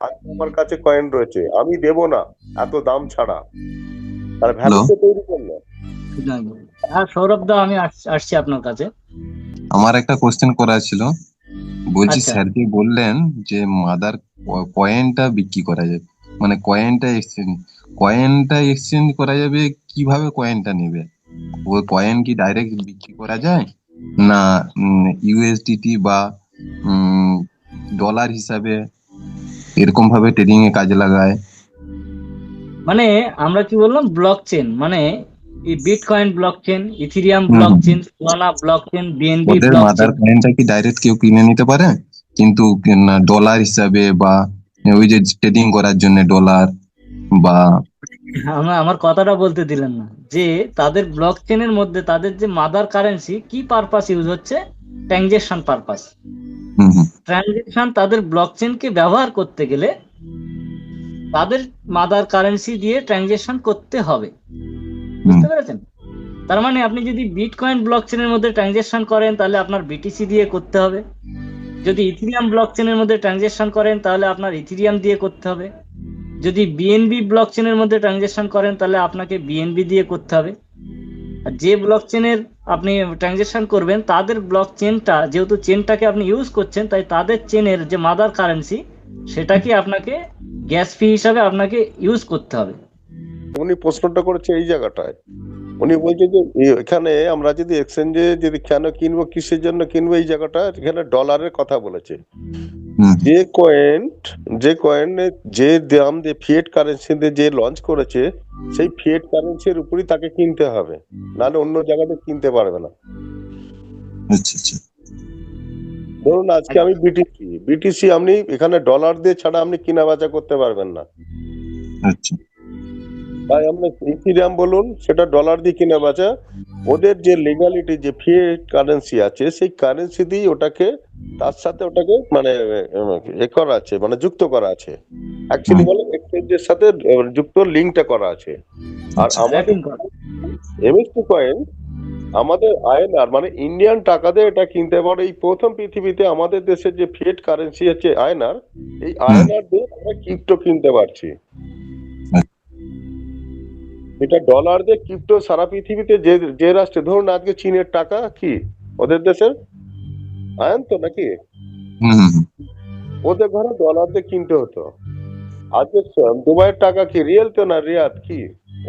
আজকে আমার কাছে কয়েন রয়েছে, আমি দেব না এত দাম ছাড়া, তার ভ্যালুটা তৈরি করলো। হ্যাঁ সৌরভ দা, আমি আসছি আপনার কাছে। আমার একটা কোশ্চেন করা ছিল, বলছি আচ্ছা। স্যার যে বললেন যে মাদার কয়েনটা বিক্রি করা যাবে, মানে কয়েনটা এক্সচেঞ্জ করা যাবে, কিভাবে কয়েনটা নেবে? ওই কয়েন কি ডাইরেক্ট বিক্রি করা যায়, না ইউএসডিটি বা ডলার হিসাবে এরকম ভাবে ট্রেডিং এ কাজে লাগায়? মানে আমরা কি বললাম, ব্লক চেন, মানে এই bitcoin block chain, ethereum block chain, Solana block chain, BNB ওদের ব্লক মাদার চেন। কয়েনটা কি ডাইরেক্ট কেউ কিনে নিতে পারে, কিন্তু ডলার হিসাবে বা ওই যে ট্রেডিং করার জন্য ডলার বা আমার কথাটা বলতে দিলেন না, যে তাদের ব্লক চেনের মধ্যে তাদের যে মাদার কারেন্সি কি পারপাস ইউজ হচ্ছে, ট্রানজেকশন পারপাস। ট্রানজেকশন তাদের ব্লক চেনকে ব্যবহার করতে গেলে তাদের মাদার কারেন্সি দিয়ে ট্রানজেকশন করতে হবে, বুঝতে পেরেছেন? তার মানে আপনি যদি বিটকয়েন ব্লক চেনের মধ্যে ট্রানজেকশন করেন তাহলে আপনার বিটিসি দিয়ে করতে হবে, যদি ইথিরিয়াম ব্লক চেনের মধ্যে ট্রানজেকশন করেন তাহলে আপনার ইথিরিয়াম দিয়ে করতে হবে, যদি বিএনবি ব্লক চেনের মধ্যে ট্রানজেকশন করেন তাহলে আপনাকে বিএনবি দিয়ে করতে হবে। আর যে ব্লক চেনের আপনি ট্রানজেকশন করবেন তাদের ব্লক চেনটা, যেহেতু চেনটাকে আপনি ইউজ করছেন, তাই তাদের চেনের যে মাদার কারেন্সি সেটাকে আপনাকে গ্যাস ফি হিসাবে আপনাকে ইউজ করতে হবে। উনি প্রশ্নটা করেছে এই জায়গাটায়, উনি বলছে যে এখানে আমরা যদি এক্সচেঞ্জে যদি কেন কিনবো, কিসের জন্য কিনবো, এই জায়গাটা এখানে ডলারের কথা বলেছে। যে কয়েন যে দাম দিয়ে ফিয়েট কারেন্সি দিয়ে যে লঞ্চ করেছে, সেই ফিয়েট কারেন্সির উপরই তাকে কিনতে হবে, নাহলে অন্য জায়গাতে কিনতে পারবে না। ধরুন আজকে আমি বিটিসি আপনি এখানে ডলার দিয়ে ছাড়া আপনি কিনা বেচা করতে পারবেন না। তাই আমরা ইথিরিয়াম বলুন, সেটা ডলার দিয়ে কিনা বেচা, ওদের যে লিগালিটি যে ফিয়েট কারেন্সি আছে, সেই কারেন্সি দিয়ে ওটাকে তার সাথে ওটাকে মানে এ করা আছে, মানে যুক্ত করা আছে, অ্যাকচুয়ালি বলে এক্সচেঞ্জের সাথে যুক্ত লিঙ্কটা করা আছে। আর আমাদের এমএসটি কয়েন আমাদের আইএনআর মানে ইন্ডিয়ান টাকা দিয়ে এটা কিনতে পারে। এই প্রথম পৃথিবীতে আমাদের দেশের যে ফিয়েট কারেন্সি আছে আইএনআর, এই আইএনআর দিয়ে আমরা ক্রিপ্টো কিনতে পারছি। এটা ডলার দিয়ে ক্রিপ্টো সারা পৃথিবীতে যে রাষ্ট্রে, ধরুন আজকে চীনের টাকা কি ওদের দেশের আয়ন তো নাকি, ওদের ঘরে ডলার দিয়ে কিনতে হতো। আজকে দুবাইয়ের টাকা কি রিয়েল তো না রিয়াদ কি,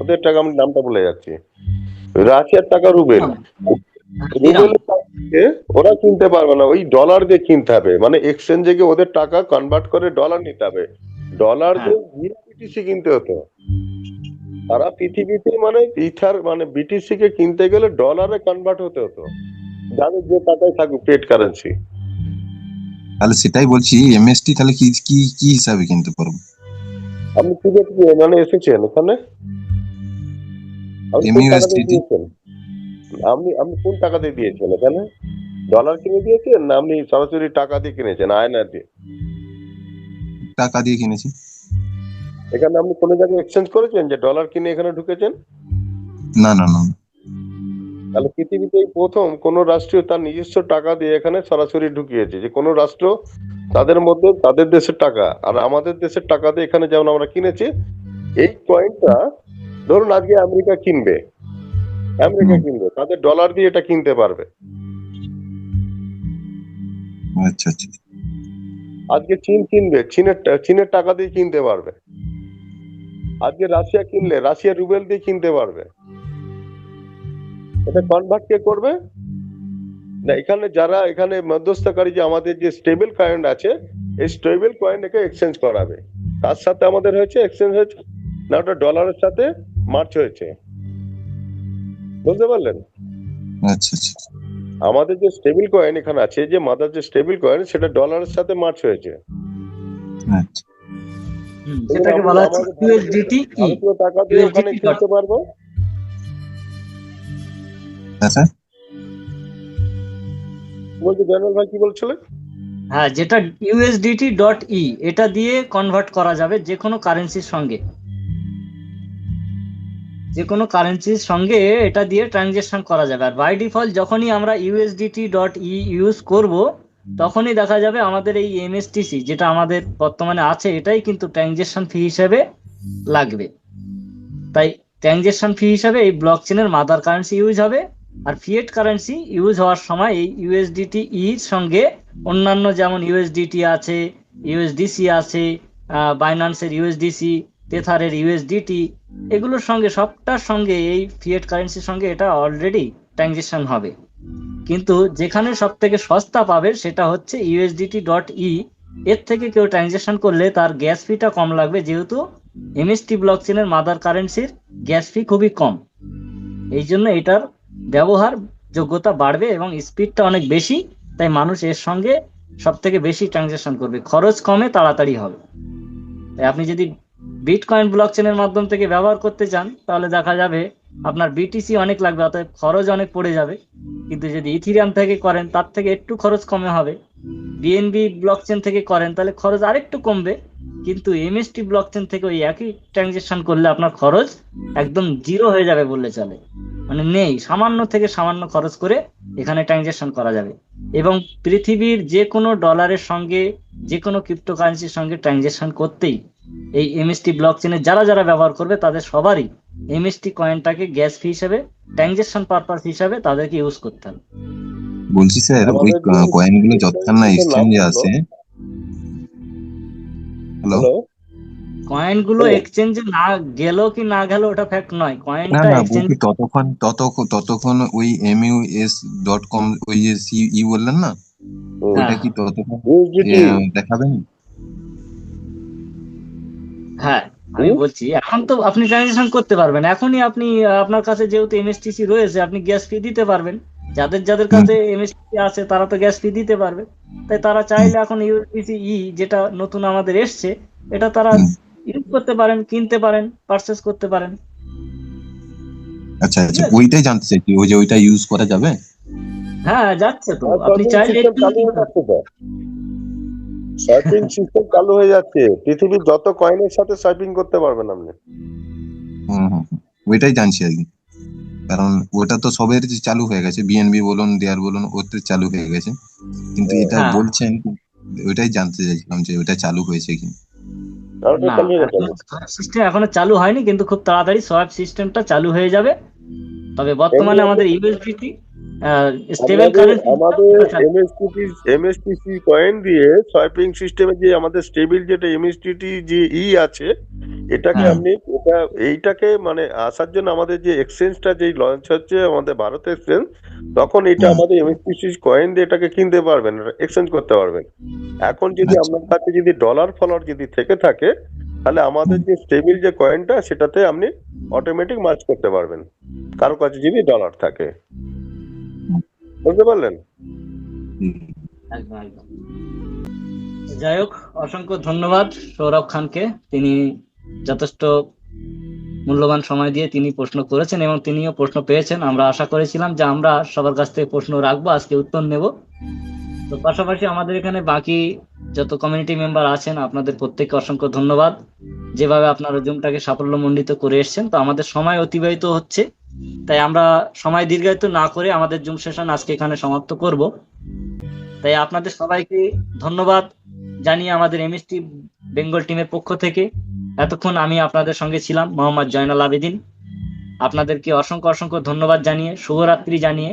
ওদের টাকা আমি নামটা বলে যাচ্ছি, রাশিয়ার টাকা রুবেল, ওরা কিনতে পারবে না, ওই ডলার দিয়ে কিনতে হবে, মানে এক্সচেঞ্জে গিয়ে ওদের টাকা কনভার্ট করে ডলার নিতে হবে, ডলার দিয়ে বিটিসি কিনতে হতো সারা পৃথিবীতে। মানে ইথার মানে বিটিসি কে কিনতে গেলে ডলারে কনভার্ট হতে হতো, যাদের যে টাকায় থাকুক ফিয়েট কারেন্সি। তাহলে সেটাই বলছি, এমএসটি তাহলে কি কি কি হিসাবে কিনতে পারবো? আপনি কি মানে এসেছেন ওখানে, আপনি কোন টাকা দিয়ে দিয়েছেন এখানে? ডলার কিনে দিয়েছেন না আপনি সরাসরি টাকা দিয়ে কিনেছেন আয়নার দিয়ে? টাকা দিয়ে কিনেছি। এখানে আপনি কোনো জায়গায় এক্সচেঞ্জ করেছেন যে ডলার কিনে এখানে ঢুকেছেন? না না না। তাহলে পৃথিবীতে প্রথম কোন রাষ্ট্র তার নিজস্ব টাকা দিয়ে এখানে সরাসরি ঢুকিয়েছে, যে কোনো রাষ্ট্র তাদের মধ্যে তাদের দেশের টাকা আর আমাদের দেশের টাকা দিয়ে এখানে যেমন আমরা কিনেছি। এই কয়েনটা ধরুন আজকে আমেরিকা কিনবে, তাদের ডলার দিয়ে এটা কিনতে পারবে। আচ্ছা আচ্ছা। আজকে চীন কিনবে, চীনের টাকা দিয়ে কিনতে পারবে। আজকে রাশিয়া কিনলে রাশিয়ার রুবেল দিয়ে কিনতে পারবে। এটা কনভার্ট কে করবে না, এখানে যারা এখানে মধ্যস্থকারী যে আমাদের যে স্টেবল কয়েন আছে, এই স্টেবল কয়েন একে এক্সচেঞ্জ করাবে। তার সাথে আমাদের হয়েছে এক্সচেঞ্জ হয়েছে না, ওটা ডলারের সাথে মার্চ হয়েছে, বুঝতে পারলেন? আচ্ছা আচ্ছা। আমাদের যে স্টেবল কয়েন এখানে আছে, যে মাদার যে স্টেবল কয়েন, সেটা ডলারের সাথে মার্চ হয়েছে। আচ্ছা। সেটাকে বলা হচ্ছে ইউএসডিটি। ভারতীয় টাকা দিয়ে ওখানে কিনতে পারবো। আচ্ছা বলছি জয়নাল ভাই কি বলছিলেন? হ্যাঁ, যেটা USDT.E, এটা দিয়ে কনভার্ট করা যাবে যে কোনো কারেন্সির সঙ্গে। যে কোনো কারেন্সির সঙ্গে এটা দিয়ে ট্রানজেকশন করা যাবে। আর বাই ডিফল্ট যখনই আমরা USDT.E ইউজ করব, তখনই দেখা যাবে আমাদের এই MSTC যেটা আমাদের বর্তমানে আছে এটাই কিন্তু ট্রানজেকশন ফি হিসেবে লাগবে। তাই ট্রানজেকশন ফি হিসাবে এই ব্লক চেনের মাদার কারেন্সি ইউজ হবে। আর ফিয়েট কারেন্সি ইউজ হওয়ার সময় এই USDT.E এর সঙ্গে অন্যান্য যেমন USDT আছে, USDC আছে, বাইন্যান্সের USDC, টেথারের USDT, এগুলোর সঙ্গে সবটার সঙ্গে এই ফিয়েট কারেন্সির সঙ্গে এটা অলরেডি ট্রানজেকশন হবে। কিন্তু যেখানে সব থেকে সস্তা পাবে সেটা হচ্ছে USDT.E। এর থেকে কেউ ট্রানজেকশন করলে তার গ্যাস ফিটা কম লাগবে, যেহেতু MST ব্লক চেনের মাদার কারেন্সির গ্যাস ফি খুবই কম। এই জন্য এটার ব্যবহার যোগ্যতা বাড়বে এবং স্পিডটা অনেক বেশি, তাই মানুষ এর সঙ্গে সব থেকে বেশি ট্রানজেকশন করবে, খরচ কমে তাড়াতাড়ি হবে। তাই আপনি যদি বিটকয়েন ব্লক চেনের মাধ্যম থেকে ব্যবহার করতে চান তাহলে দেখা যাবে আপনার BTC অনেক লাগবে, অতএব খরচ অনেক পড়ে যাবে। কিন্তু যদি ইথিরিয়াম থেকে করেন তার থেকে একটু খরচ কমে হবে। BNB ব্লক চেন থেকে করেন তাহলে খরচ আরেকটু কমবে। কিন্তু MST ব্লক চেন থেকে ওই একই ট্রানজেকশন করলে আপনার খরচ একদম জিরো হয়ে যাবে বললে চলে, মানে নেই, সামান্য থেকে সামান্য খরচ করে এখানে ট্রানজেকশন করা যাবে। এবং পৃথিবীর যে কোনো ডলারের সঙ্গে যে কোনো ক্রিপ্টোকারেন্সির সঙ্গে ট্রানজেকশন করতেই এই MST ব্লক চেনে যারা যারা ব্যবহার করবে তাদের সবারই MST কয়েনটাকে গ্যাস ফি হিসেবে, ট্রানজেকশন পারপাস হিসাবে তাদেরকে ইউজ করতে হবে। বলছি স্যার, ওই কয়েনগুলো যতক্ষণ না এক্সচেঞ্জে আছে, হ্যালো, কয়েনগুলো এক্সচেঞ্জে না গেল কি না গেল ওটা ফ্যাক্ট নয়, না কয়েনটা না এক্সচেঞ্জ বলছি ততক্ষণ ওই MUS.com ওই যে CE বললেন না, ওইটা কি ততক্ষণ দেখাবেন? হ্যাঁ আমি বলছি এখন তো আপনি ট্রানজেকশন করতে পারবেন, এখনই আপনি আপনার কাছে যেহেতু MSTC রয়েছে আপনি গ্যাস ফি দিতে পারবেন। যাদের কাছে MSTC আছে তারা তো গ্যাস ফি দিতে পারবে, তাই তারা চাইলে এখন USDC-E যেটা নতুন আমাদের এসছে এটা তারা ইউজ করতে পারেন, কিনতে পারেন, পারচেস করতে পারেন। আচ্ছা আচ্ছা, ওইটাই জানতে চাইছি, ওই যে ওইটা ইউজ করা যাবে? হ্যাঁ যাচ্ছে তো, আপনি চাইলে সোয়াইপিং সিস্টেম চালু হয়ে যাচ্ছে, পৃথিবীর যত কয়েনের সাথে সোয়াইপিং করতে পারবেন আপনি। ওইটাই জানছি আর কি, কারণ ওটা তো সবের চালু হয়ে গেছে, BNB বলুন, দেয়ার বলুন, ওতে চালু হয়ে গেছে, কিন্তু এটা বলছেন ওইটাই জানতে চাইছিলাম যে ওটা চালু হয়েছে কি না। সিস্টেম এখনো চালু হয়নি, কিন্তু খুব তাড়াতাড়ি সোয়াইপ সিস্টেমটা চালু হয়ে যাবে। তবে বর্তমানে আমাদের USDT স্টেবল কারেন্সি, আমাদের MSTC কয়েন দিয়ে সোয়াইপিং সিস্টেমে যে আমাদের স্টেবল যেটা MSTT যে আছে, এটাকে আপনি এইটাকে মানে আসার জন্য আমাদের যে এক্সচেঞ্জটা যেই লঞ্চ হচ্ছে আমাদের ভারত এক্সচেঞ্জ, তখন এটা আমাদের MSTC কয়েন দিয়ে এটাকে কিনতে পারবেন, এক্সচেঞ্জ করতে পারবেন। এখন যদি আপনার কাছে যদি ডলার ফলার যদি থেকে থাকে তাহলে আমাদের যে স্টেবল যে কয়েনটা সেটাতে আপনি অটোমেটিক মার্জ করতে পারবেন, কারো কাছে যদি ডলার থাকে। বুঝতে পারলেন? যাই হোক, অসংখ্য ধন্যবাদ সৌরভ খানকে, তিনি যথেষ্ট মূল্যবান সময় দিয়ে তিনি প্রশ্ন করেছেন এবং তিনিও প্রশ্ন পেয়েছেন। আমরা আশা করেছিলাম যে আমরা সবার কাছ থেকে প্রশ্ন রাখবো, আজকে উত্তর নেব। তো পাশাপাশি আমাদের এখানে বাকি যত কমিউনিটি মেম্বার আছেন আপনাদের প্রত্যেককে অসংখ্য ধন্যবাদ, যেভাবে আপনারা জুমটাকে সাফল্যমণ্ডিত করে এসেছেন। তো আমাদের সময় অতিবাহিত হচ্ছে, তাই আমরা সময় দীর্ঘায়িত না করে আমাদের জুম সেশন আজকে এখানে সমাপ্ত করব। তাই আপনাদের সবাইকে ধন্যবাদ জানিয়ে আমাদের MST বেঙ্গল টিমের পক্ষ থেকে এতক্ষণ আমি আপনাদের সঙ্গে ছিলাম মোহাম্মদ জয়নাল আবেদিন। আপনাদেরকে অসংখ্য ধন্যবাদ জানিয়ে শুভরাত্রি জানিয়ে